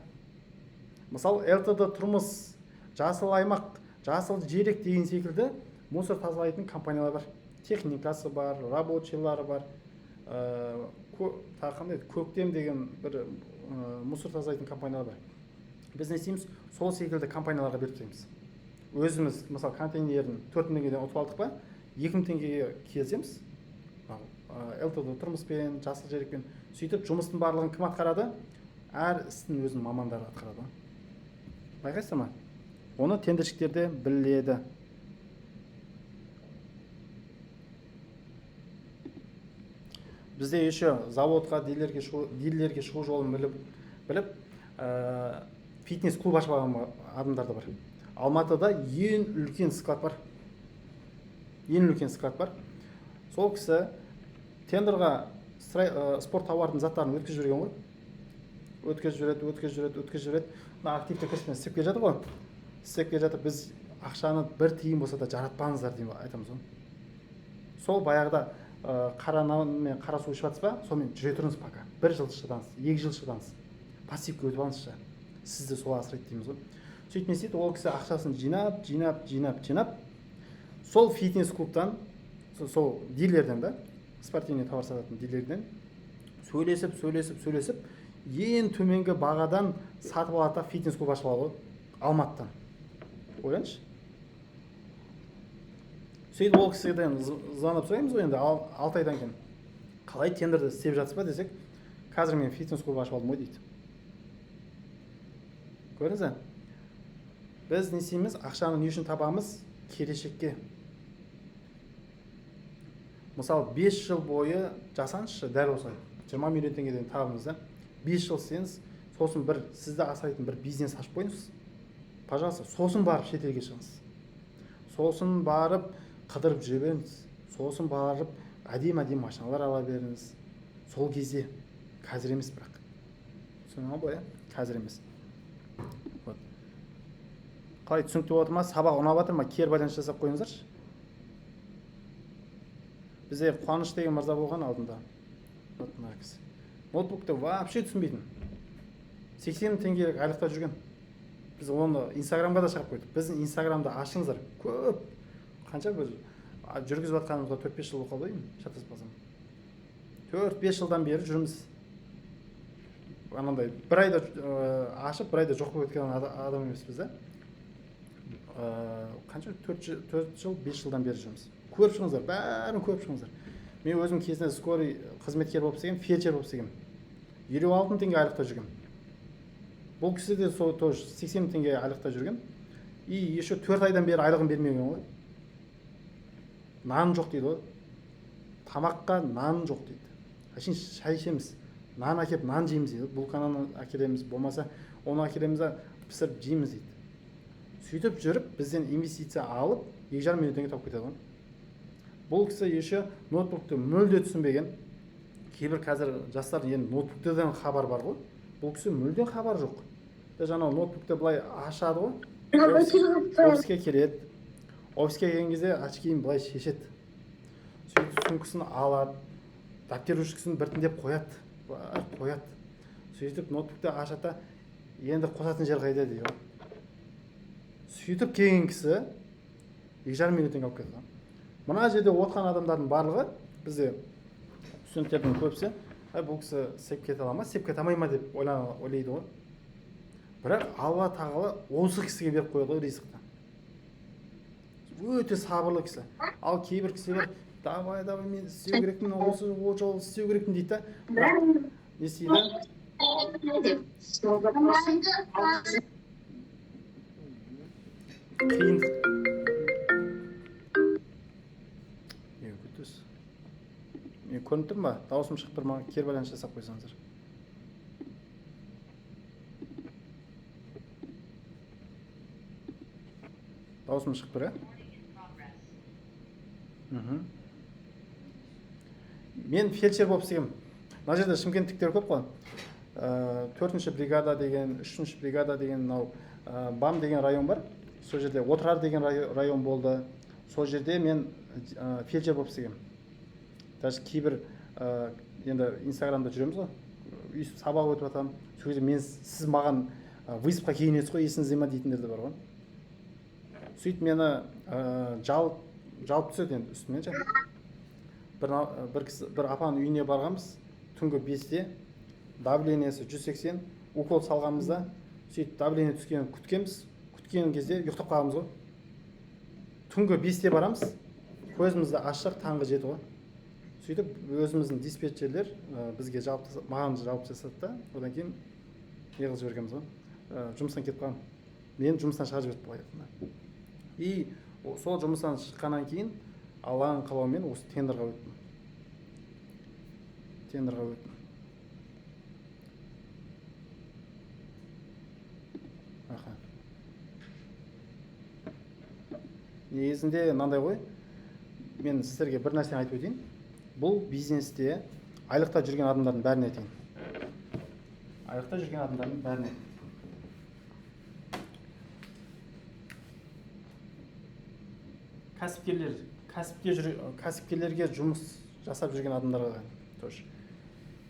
Мысалы, ЛТД тұрмыс, жасыл аймақ, жасыл желек деген секілді мусор тазалайтын компаниялар бар. Техникасы бар, рабочийлары бар. Көктем деген бір мусор тазалайтын компаниялар бар. Біз не істейміз? Сол секілді компанияларға беріп тастаймыз. Өзіміз, мысалы, контейнерін 4000 теңгеден ұтып алдық па, 2000 теңгеге келсеміз, ЛТД тұрмыспен, жасыл желекпен сөйтіп жұмыстың барлығын кім атқарады? Әр істің өзінің мамандары атқарады. Байқайсыздар ма? Оны тендершіктерде біледі. Бізде еще заводқа, дилерге шығу жолын біліп, фитнес-клуб ашып алған адамдар да бар. Алматыда ең үлкен склад бар. Сол кісі тендерға спорт тауардың заттарын өткізіп жүрген ғой. Өткізіп жүреді. Активті кіріспен істеп келе жатыр ғой. Істеп келе жатыр, біз ақшаны бір тиын болса да жаратпаңыздар деп айтамыз ғой. Сол баяғыда қара нан мен қара су ішіп жатсыз ба, сонымен жүре тұрыңыз пока. 1 жыл шыдаңыз, 2 жыл шыдаңыз. Пассивке өтіп алыңызшы. Сізді сол асырайды дейміз ғой. Сөйтіп не істейді, ол кісі ақшасын жинап, сол фитнес-клубтан, сол дилерден да, спортивный товар сататын дилерден сөйлесіп, ең төменгі бағадан сатып алады, фитнес-клуб ашып алады Алматыдан. Ойлаңызшы. Сөйтіп ол кісіден звонып сұраймыз ғой енді 6 айдан кейін. Қалай тендерді істеп жатсыз ба десек, қазір мен фитнес-клуб ашып алдым ғой дейді. Көрдіңіз бе? Біз не істейміз? Ақшаны не үшін табамыз? Келешекке. Мысалы, 5 жыл бойы жасаңызшы, дәл осылай. 20 миллион теңгеден табыңыз да. 5 жыл істеңіз, сосын бір сізді асырайтын бір бизнес ашып қойыңыз. Пожалуйста, сосын барып шетелге шығыңыз. Сосын барып қыдырып жүре беріңіз. Сосын барып әдемі машиналар ала беріңіз. Сол кезде, қазір емес бірақ. Соңға бойы, қазір емес. Қалай түсінікті отыр ма? Сабақ ұнап жатыр ма? Кері байланыс жасап қойыңыздаршы. Бізде Қуаныш деген мырза болған алдында. Ноутбукты вообще түсінбейтін. 80 теңгелік айлықта жүрген. Біз оны Инстаграмға да шығып қойдық. Біздің Инстаграмды ашыңыздар. Көп. Қанша біз жүргізіп жатқанымызға 4-5 жыл болып қалды деймін, шатаспасам. 4-5 жылдан бері жүрміз. Анандай бір айда ашып, бір айда жоқ болып кеткен адам емеспіз да. Қанша 4 жыл, 5 жылдан бері жүрміз. Көріп шығыңыздар, бәрін көріп шығыңыздар. Мен өзім кезінде скорый қызметкер болып істегем, фельдшер болып істегем. 56 теңге айлықта жүргем. Бұл кісі де сол 80 теңге айлықта жүрген. И еще 4 айдан бері айлығын бермеген ғой. Нан жоқ дейді ғой. Тамаққа нан жоқ дейді. Әшейін шай ішеміз. Нан әкеп нан жейміз дейді. Булканан әкелеміз, болмаса оны әкелеміз де пісіріп жейміз дейді. Сөйтіп жүріп, бізден инвестиция алып, 2,5 миллион теңге тауып кетеді ғой. Бұл кісі еще ноутбукты мүлде түсінбеген. Кейбір қазір жастар енді ноутбуктен хабар бар ғой. Бұл кісі мүлден хабар жоқ. Жаңа ноутбукты былай ашады ғой. Офиске келеді. Офиске келген кезде очкиін былай шешеді. Сөйтіп сумкасын алады. Дәптер ручкасын біртіндеп қояды. Сөйтіп ноутбукты ашады. Енді қосатын жер қайда дейді. Сөйтіп келген кісі 2,5 миллион теңге алып кетті. Мына жерде отқан адамдардың барлығы, бізде студенттердің көбісі, бұл кісі сеп кете ала ма, сеп кете алмай ма деп ойлайды ғой. Бірақ Алла тағала осы кісіге беріп қояды ғой ризықты. Өте сабырлы кісі. Ал кейбір кісілер, давай мен істеу керекпін, осы жол істеу керекпін дейді. Бірақ не істейді? Қиын. Көрініп тұр ма? Дауысым шығып тұр ма? Кері байланыс жасап қойсаңыздар. Дауысым шығып тұр, Мен фельдшер болып істегем. Мына жерде шымкенттіктер көп қой. 4-ші бригада деген, 3-ші бригада деген, мынау БАМ деген район бар. Сол жерде Отырар деген район болды. Сол жерде мен фельдшер болып істегем. Даже кейбір енді Инстаграмда жүреміз ғой. Сабақ өтіп жатамын. Сол кезде сіз маған выставка киінесіз ғой, есіңізде ме дейтіндер де бар ғой. Сөйтіп мені жалып түседі енді үстімен ше. Бір апаның үйіне барғанбыз. Түнгі 5-те давлениесі 180, укол салғанымызда, сөйтіп давление түскенін күткенбіз. Күткен кезде ұйықтап қаламыз ғой. Түнгі 5-те барамыз. Көзімізді ашық, таңғы 7 ғой. Сөйтіп өзіміздің диспетчерлер бізге маған жауап жасады да, одан кейін неғылып жібергенбіз ғой. Жұмыстан кетіп қалам. Мен жұмыстан шығарып жіберді былай айтқанда. И сол жұмыстан шыққаннан кейін Алланың қалауымен осы тендерға өттім. Негізінде мынандай ғой, мен сіздерге бір нәрсені айтып өтейін. Бұл бизнесте айлықта жүрген адамдардың бәріне айтайын. Кәсіпкерлерге жұмыс жасап жүрген адамдарға тоже.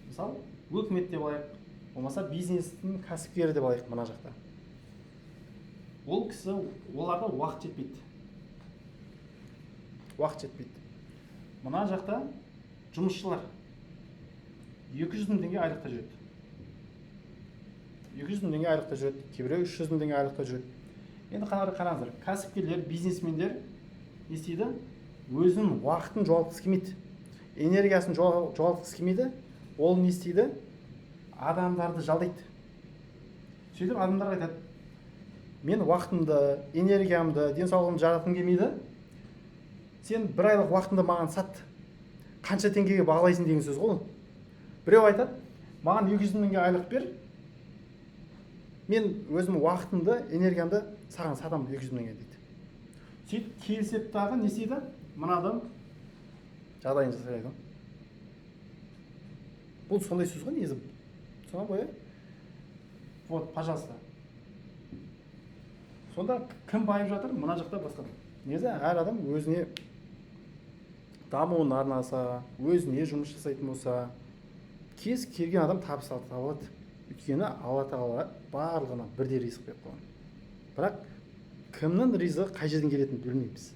Мысалы, өкімет деп алайық, болмаса бизнестің кәсіпкері деп алайық мына жақта. Ол кісі, оларда уақыт жетпейді. Мына жақта жұмысшылар 200 мың теңге айлықта жүреді. Кейбіреу 300 мың теңге айлықта жүреді. Енді қараңыздар, кәсіпкерлер, бизнесмендер не істейді? Өзінің уақытын жоғалтқысы келмейді. Энергиясын жоғалтқысы келмейді. Ол не істейді? Адамдарды жалдайды. Сөйтіп адамдарға айтады: мен уақытымды, энергиямды, денсаулығымды жаратқым келмейді. Сен бір айлық уақытында маған сат. Қанша теңгеге бағалайсың деген сөз ғой. Біреу айтады: маған 200 мыңға айлық бер. Мен өзім уақытымды, энергиямды саған сатамын 200 мыңға дейді. Сөйтіп келісіп тағы не істейді? Мына адам жағдайын жасайды. Бұл сондай сөз ғой негізі. Соны ғой. Вот, пожалуйста. Сонда кім байып жатыр? Мына жақта басқа. Негізі әр адам өзіне дамуын арнаса, өзіне жұмыс жасайтын болса, кез келген адам табыс алады. Өйткені Алла тағала барлығына бірдей ризық беріп қойған. Бірақ кімнің ризығы қай жерден келетінін білмейміз.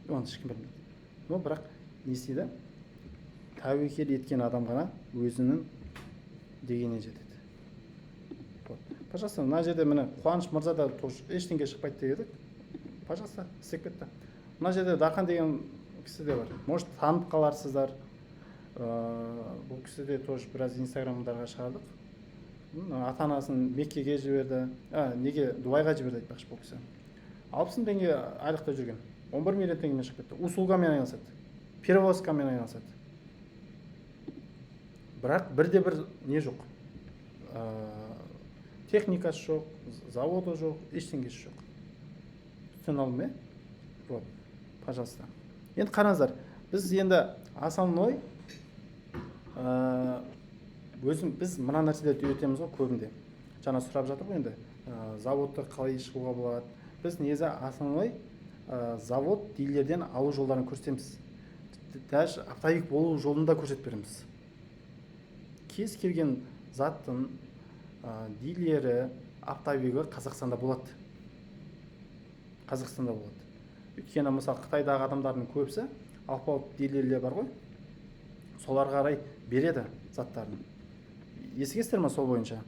Оны ешкім білмейді. Но бірақ не істейді? Тәуекел еткен адам ғана өзінің дегеніне жетеді. Пожалуйста, мына жерде міне Қуаныш мырза да ештеңе шықпайды дедік. Пожалуйста, істеп кетті. Мына жерде Дархан деген кісі де бар. Может, танып қаларсыздар. Бұл кісі де тоже біраз инстаграмдарға шығардық. Ата-анасын Меккеге жіберді. Неге Дубайға жіберді айтпақшы бұл кісі. 60 мың теңге айлықта жүрген. 11 миллион теңгемен шығып кетті. Услугамен айналысады. Перевозкамен айналысады. Бірақ бірде-бір не жоқ. Техникасы жоқ, заводы жоқ, ештеңесі жоқ. Түсін алдым, Вот, пожалуйста. Енді қараңыздар, біз енді основной біз мына нәрселерді үйретеміз ғой көбінде. Жаңа сұрап жатыр ғой енді, заводты қалай шығуға болады. Біз негізі основной завод дилерден алу жолдарын көрсетеміз. Даже оптовик болу жолын да көрсетіп береміз. Кез келген заттың дилері, оптовигі Қазақстанда болады. Өйткені мысалы Қытайдағы адамдардың көбісі алпауыт дилерлер бар ғой, соларға қарай береді заттарын. Есіңіздер ме сол бойынша?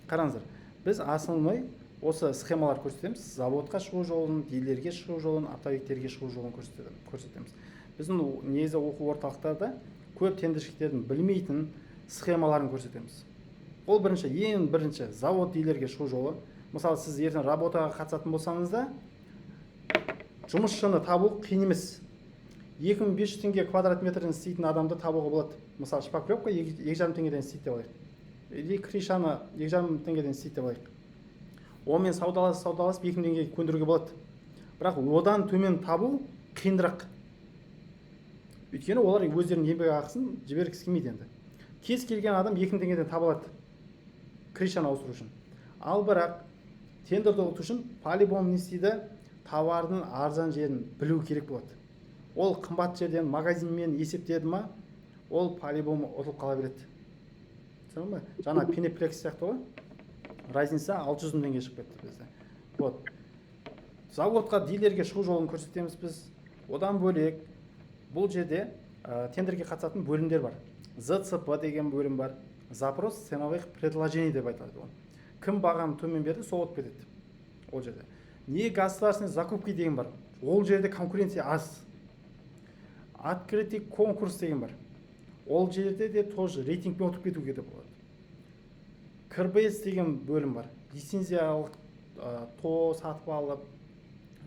Қараңыздар, біз основной осы схемалар көрсетеміз. Заводқа шығу жолын, дилерге шығу жолын, оптовиктерге шығу жолын көрсетеміз. Біздің негізі оқу орталықтарда көп тендершілердің білмейтін схемаларын көрсетеміз. Ол ең бірінші завод дилерге шығу жолы. Мысалы, сіз ертең работаға қатысатын болсаңыз да, жұмысшыны табу қиын емес. 2500 теңге квадрат метрден істейтін адамды табуға болады. Мысалы шпаклевка 2,5 теңгеден істейді деп алайық. Или кришаны 2,5 теңгеден істейді деп алайық. Онымен саудаласып 2000 теңгеге көндіруге болады. Бірақ одан төмен табу қиындырақ. Өйткені олар өздерінің еңбек ақысын жібергісі келмейді енді. Кез келген адам 2000 теңгеден таба алады кришаны ауыстыру үшін. Ал бірақ тендерді ұту үшін по-любому не істейді? Товардың арзан жерін білу керек болады. Ол қымбат жерден магазинмен есептеді ма, ол по-любому ұтылып қала береді. Түсіндің бе? Жаңа пенеплекс сияқты ғой. Разница 600 теңге шығып кетті бізде. Вот. Заводқа, дилерге шығу жолын көрсетеміз біз. Одан бөлек бұл жерде тендерге қатысатын бөлімдер бар. ЗЦП деген бөлім бар. Запрос ценовых предложений деп айтады оны. Кім бағаны төмен берді, сол өтіп кетеді. Ол жерде. Не государственный закупки деген бар. Ол жерде конкуренция аз. Открытый конкурс деген бар. Ол жерде де тоже рейтингпен отырып кетуге де болады. КРБС деген бөлім бар. Лицензиялық то сатып алып,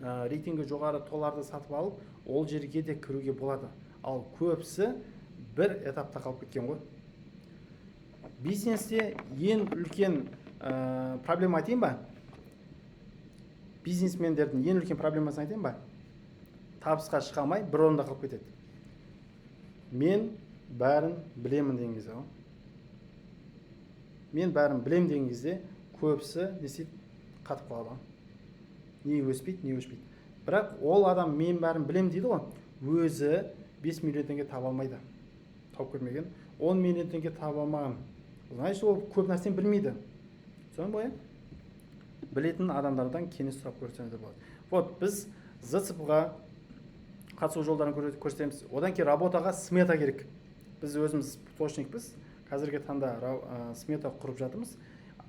рейтингі жоғары толарды сатып алып, ол жерге де кіруге болады. Ал көбісі бір этапта қалып кеткен ғой. Бизнесте ең үлкен проблема айтайын ба? Бизнесмендердің ең үлкен проблемасын айтайын ба? Табысқа шыға алмай, бір орында қалып кетеді. Мен бәрін білемін деген кезде ғой. Мен бәрін білем деген кезде көбісі не істейді? Қатып қалады. Не өспейді, не өшпейді. Бірақ ол адам мен бәрін білем дейді ғой, өзі 5 миллион теңге таба алмайды. Тауып көрмеген. 10 миллион теңге таба алмаған. Значит, ол көп нәрсені білмейді. Соның бойы білетін адамдардан кеңес сұрап көрсеңіз болады. Вот, біз ЗЦП-ға қатысу жолдарын көрсетеміз. Одан кейін работаға смета керек. Біз өзіміз плотникпіз. Қазіргі таңда смета құрып жатырмыз.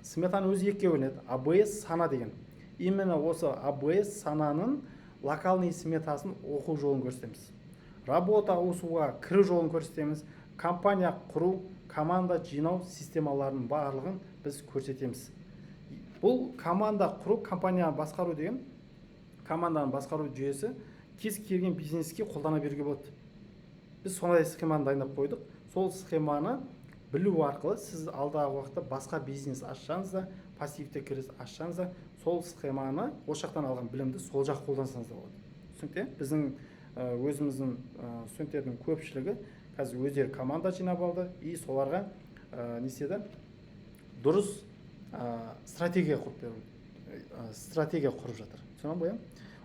Сметаның өзі екіге бөлінеді. АБС сана деген. Именно осы АБС сананың локальный сметасын оқу жолын көрсетеміз. Работа ауысуға кіру жолын көрсетеміз. Компания құру, команда жинау системаларының барлығын біз көрсетеміз. Бұл команда құру, компания басқару деген команданың басқару жүйесі кез келген бизнеске қолдана беруге болады. Біз сондай схеманы дайындап қойдық. Сол схеманы білу арқылы сіз алдағы уақытта басқа бизнес ашсаңыз да, пассивті кіріс ашсаңыз да, сол схеманы осы жақтан алған білімді сол жақ қолдансаңыз да болады. Түсінікті? Біздің өзіміздің студенттердің көпшілігі қазір өздері команда жинап алды и соларға не істеді? Дұрыс стратегия құрып жатыр. Түсіндің бе?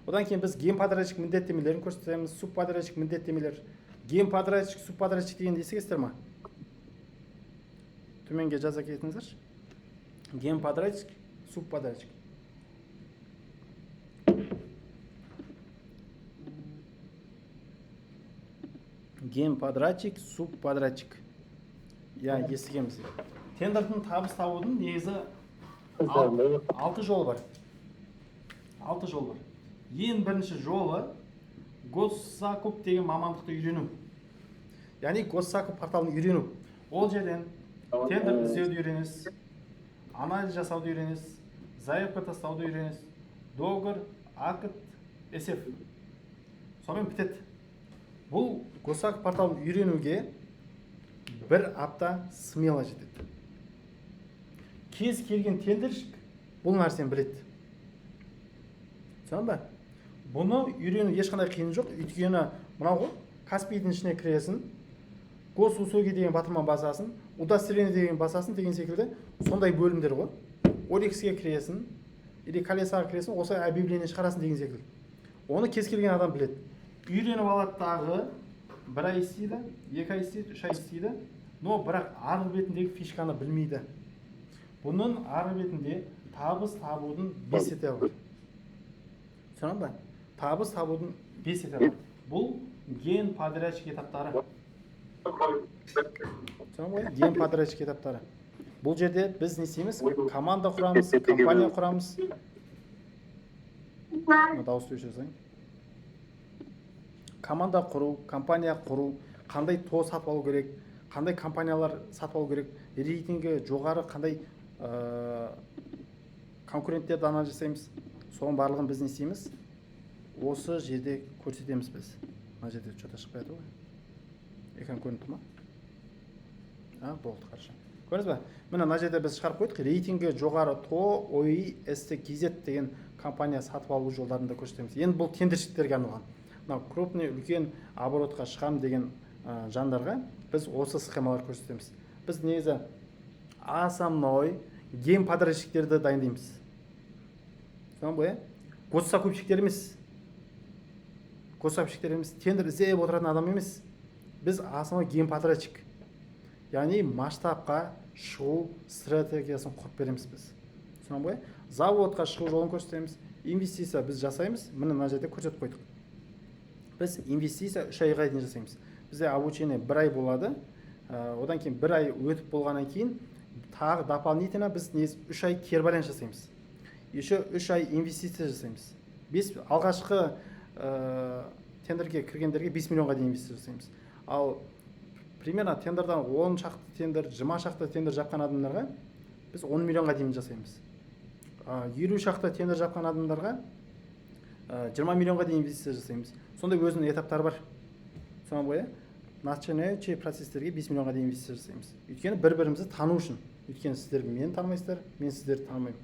Одан кейін біз генподрядчик міндеттемелерін көрсетеміз, субподрядчик міндеттемелер. Генподрядчик, субподрядчик дегенді естігесіздер ма? Төменге жаза кетіңіздерші. Генподрядчик, субподрядчик. Генподрядчик, субподрядчик. Я естігеміз. Тендердің табыс табудың негізі 6 жол бар. 6 жол бар. Ең бірінші жолы госзакуп деген мамандықты үйрену. Яғни госзакуп порталын үйрену. Ол жерден тендер іздеуді үйренесіз, анализ жасауды үйренесіз, заявка тастауды үйренесіз, договор, акт, есеп. Сонымен бітеді. Бұл госзакуп порталын үйренуге бір апта смело жетеді. Кез келген тендершік бұл нәрсені біледі. Түсіндің бе? Бұны үйрену ешқандай қиын жоқ. Өйткені мынау ғой, Каспийдің ішіне кіресің, госуслуги деген батырма басасын, удостоверение деген басасын деген секілді сондай бөлімдер ғой. Орекске кіресің, или колесаға кіресің, осы объявление шығарасың деген секілді. Оны кез келген адам біледі. Үйреніп алады дағы 1 ай істейді, 2 ай істейді, 3 ай істейді, но бірақ арғы бетіндегі фишканы білмейді. Бұның арғы бетінде табыс табудың 5 етабы бар. Түсіндің бе? Табыс табудың 5 етабы бар. Бұл генподрядчик этаптары. Түсіндің бе? Генподрядчик этаптары. Бұл жерде біз не істейміз? Команда құрамыз, компания құрамыз. Дауысты өшірсең. Команда құру, компания құру, қандай то сатып алу керек, қандай компаниялар сатып алу керек, рейтингі жоғары қандай конкуренттерді анализ жасаймыз. Соның барлығын біз не істейміз? Осы жерде көрсетеміз біз. мына жерде что-то шығып жатыр ғой. Экран көрініп тұр ма? Болды, хорошо. Көрдіңіз ба? Міне мына жерде біз шығарып қойдық. Рейтингі жоғары ТО, ОИ, СТ-KZ деген компания сатып алу жолдарын да көрсетеміз. Енді бұл тендершілерге арналған. Мына крупный, үлкен оборотқа шығам деген жандарға біз осы схемалар көрсетеміз. Біз негізі основной геймподрядчиктерді дайындаймыз. Госсакупщиктер емес. Госсакупщиктер емес, тендер іздеп отыратын адам емес. Біз основной геймподрядчик. Яғни масштабқа шығу стратегиясын құрып береміз біз. Заводқа шығу жолын көрсетеміз. Инвестиция біз жасаймыз. Міне мына жерде көрсетіп қойдық. Біз инвестиция 3 айға дейін жасаймыз. Бізде обучение 1 ай болады. Одан кейін 1 ай өтіп болғаннан кейін тағы дополнительно біз 3 ай кербаланс жасаймыз. Еще 3 ай инвестиция жасаймыз. Алғашқы тендерге кіргендерге 5 миллионға дейін инвестиция жасаймыз. Ал примерно тендердан 10 шақты тендер, 20 шақты тендер жапқан адамдарға біз 10 миллионға дейін жасаймыз. 50 шақты тендер жапқан адамдарға 20 миллионға дейін инвестиция жасаймыз. Сондай өзінің этаптары бар. Начинающий процесстерге 5 миллионға дейін инвестиция жасаймыз. Өйткені бір-бірімізді тану үшін. Өйткені сіздер мені танымайсыздар, мен сіздерді танымаймын.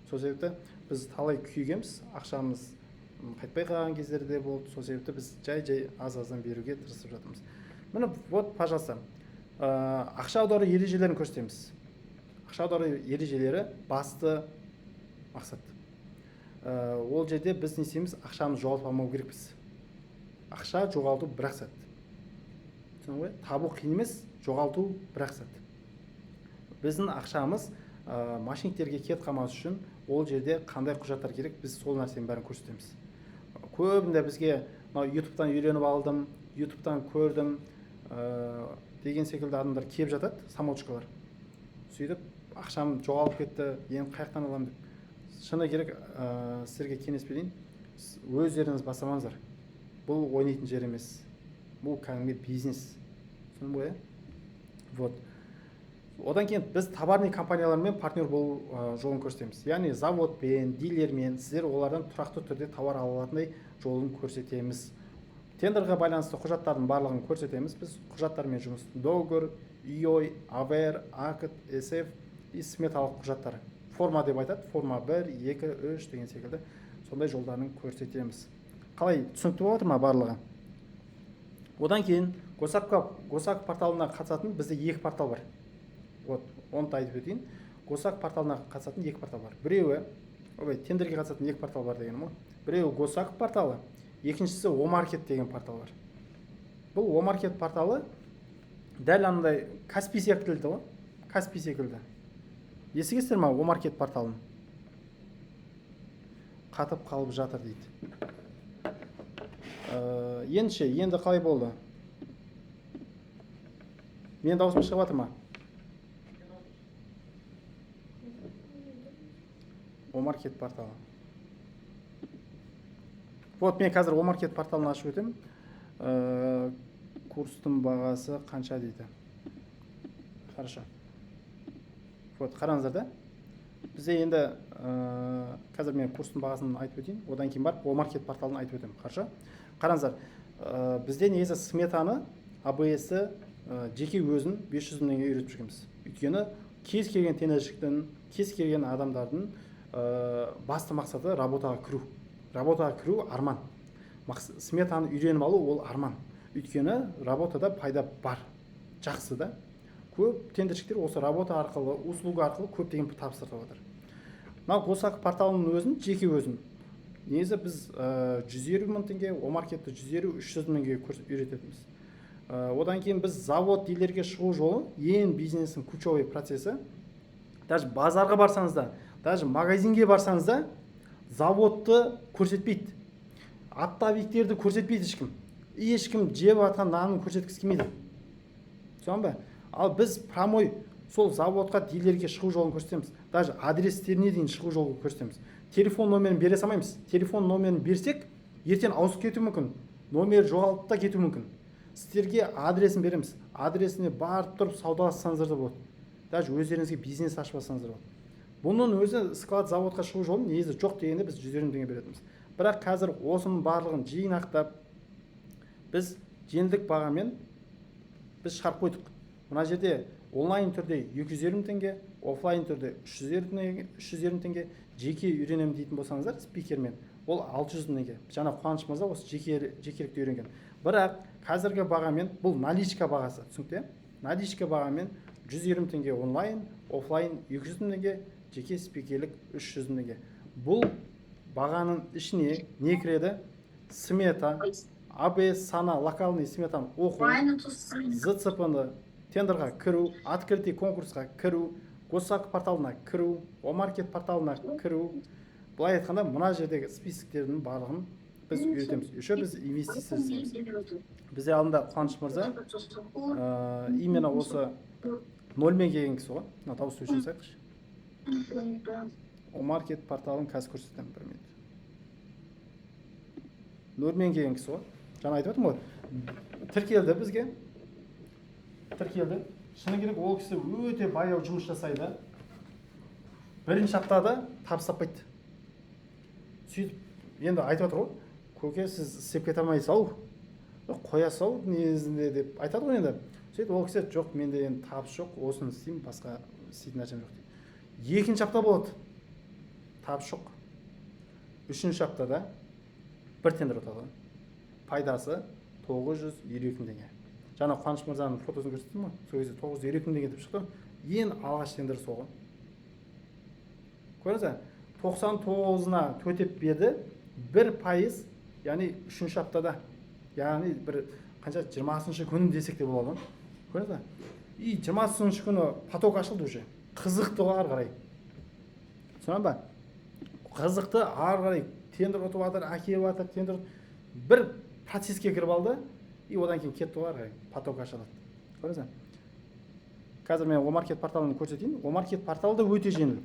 Сол себепті біз талай күйгенбіз, ақшамыз қайтпай қалған кездерде болды. Сол себепті біз жай-жай аз-аздан беруге тырысып жатырмыз. Міне, вот, пожалуйста, ақша аудару ережелерін көрсетеміз. Ақша аудару ережелері басты мақсат. Ол жерде біз не істейміз, ақшамыз жоғалтып алмау керекпіз. Ақша жоғалту бір-ақ сәт. Табу қиын емес, жоғалту бір-ақ сәт. Біздің ақшамыз машинктерге кет қалмас үшін ол жерде қандай құжаттар керек, біз сол нәрсенің бәрін көрсетеміз. Көбінде бізге YouTube-тан үйреніп алдым, YouTube-тан көрдім деген секілді адамдар кеп жатады, самолчкалар. Сөйтіп, ақшам жоғалып кетті, енді қаяқтан аламын деп. Шыны керек, сіздерге кеңес берейін, өздеріңіз бастамаңыздар. Бұл ойнайтын жер емес. Бұл кәдімгі бизнес. Соны ғой, вот. Одан кейін біз товарный компаниялармен партнер болу жолын көрсетеміз. Яғни заводпен, дилермен, сіздер олардан тұрақты түрде товар ала алатындай жолын көрсетеміз. Тендерға байланысты құжаттардың барлығын көрсетеміз. Біз құжаттармен жұмыс. Договор, ИО, АВР, АКТ, СФ и сметалық құжаттары. Форма деп айтады. Форма 1, 2, 3 деген секілді. Сондай жолдарын көрсетеміз. Қалай түсінікті болып отыр ма барлығы? Одан кейін Госак порталына қатысатын бізде 2 портал бар. Вот, оны да айтып өтейін. Госак порталына қатысатын 2 портал бар. Біреуі, тендерге қатысатын 2 портал бар дегенім ғой. Біреуі Госак порталы, екіншісі Омаркет деген портал бар. Бұл Омаркет порталы дәл андай Каспий секілді ғой. Каспий секілді. Естігесіздер ма Омаркет порталын? Қатып қалып жатыр дейді. Енді қалай болды? Мен дауысым шығып жатыр ма? Омаркет порталы. Вот, мен қазір Омаркет порталын ашып өтем. Курстың бағасы қанша дейді. Хорошо. Вот, қараңыздар да. Бізде енді қазір мен курстың бағасын айтып өтейін. Одан кейін барып Омаркет порталын айтып өтем. Хорошо. Қараңыздар. Бізде негізі сметаны, АБС-і жеке өзін 500 мыңға үйретіп жүргенбіз. Өйткені кез келген тендершіліктің, кез келген адамдардың басты мақсаты работаға кіру. Работаға кіру арман. Сметаны үйреніп алу ол арман. Өйткені работада пайда бар. Жақсы да. Көп тендершіліктер осы работа арқылы, услуга арқылы көптеген тапсырып отыр. Мынау Госак порталының өзін, жеке өзін. Негізі біз 150 мың теңге, Омаркетті 150-300 мыңға үйрететіміз. Одан кейін біз завод дилерге шығу жолы, ең бизнестің ключевой процесі. Даже базарға барсаңыз да, даже магазинге барсаңыз да, заводты көрсетпейді. Оптовиктерді көрсетпейді ешкім. Ешкім жеп атқан нанын көрсеткісі келмейді. Соң ба? Ал біз промой сол заводқа дилерге шығу жолын көрсетеміз. Даже адрестеріне дейін шығу жолын көрсетеміз. Телефон номерін бере салмаймыз. Телефон номерін берсек, ертең ауысып кетуі мүмкін. Номер жоғалып та кетуі мүмкін. Сіздерге адресін береміз. Адресіне барып тұрып саудалассаңыздар да болады. Даже өздеріңізге бизнес ашып алсаңыздар болады. Бұның өзі склад заводқа шығу жолын негізі жоқ дегенде біз 100 теңге беретіміз. Бірақ қазір осының барлығын жинақтап, біз жеңілдік бағамен біз шығарып қойдық. Мына жерде онлайн түрде 220 теңге, офлайн түрде 320 теңге, жеке үйренемін дейтін болсаңыздар спикермен, ол 600 теңге. Жаңа Қуаныш мырза осы жекелікті үйренген. Бірақ қазіргі бағамен бұл наличка бағасы, түсінікті? Наличка бағамен 120 теңге онлайн, офлайн 200 теңге, жеке спикерлік 300 теңге. Бұл бағаның ішіне не кіреді? Смета, АБС сана, локальный сметаны оқу, ЗЦП-ны тендерға кіру, открытый конкурсқа кіру, Госзак порталына кіру, Омаркет порталына кіру. Бұлай айтқанда, мына жердегі списоктердің барлығын біз үйретеміз. Еще біз инвестиция жасаймыз. Бізде алдында Қуаныш мырза именно осы нольмен келген кісі ғой. Мына дауыс өшіріп айтайықшы. Омаркет порталын қазір көрсетемін бір минут. Нольмен келген кісі ғой. Жаңа айтып отырмын ғой. Тіркелді бізге. Тіркелді. Шыны керек ол кісі өте баяу жұмыс жасайды. Бірінші аптада табыс таппайды. Сөйтіп, енді айтып отыр ғой. Көке, сіз істеп кете алмайсыз-ау, қоясыз-ау негізінде деп айтады ғой енді. Сөйтіп ол кісі жоқ, менде енді табыс жоқ, осыны істеймін, басқа істейтін нәрсем жоқ дейді. Екінші апта болады. Табыс жоқ. Үшінші аптада бір тендер өтеді. Пайдасы 952 теңге. Жаңа Қуаныш мырзаның фотосын көрсеттім ғой. Сол кезде 952 теңге деп шықты. Ең алғаш тендер соғы. Көрдіңіз, 99-на төтеп берді, 1%, яғни 3-ші аптада, яғни бір қанша 20-шы күн десек те болады. Көрдіңіз, и 20-шы күні поток ашылды уже. Қызықты ары қарай. Түсіндің ба? Қызықты ары қарай тендер ұтып жатыр, әкеліп жатыр, тендер бір процеске кіріп алды, и одан кейін кетті ары қарай, поток ашылады. Көрдіңіз? Қазір мен Омаркет порталын көрсетейін. Омаркет порталы да өте жеңіл.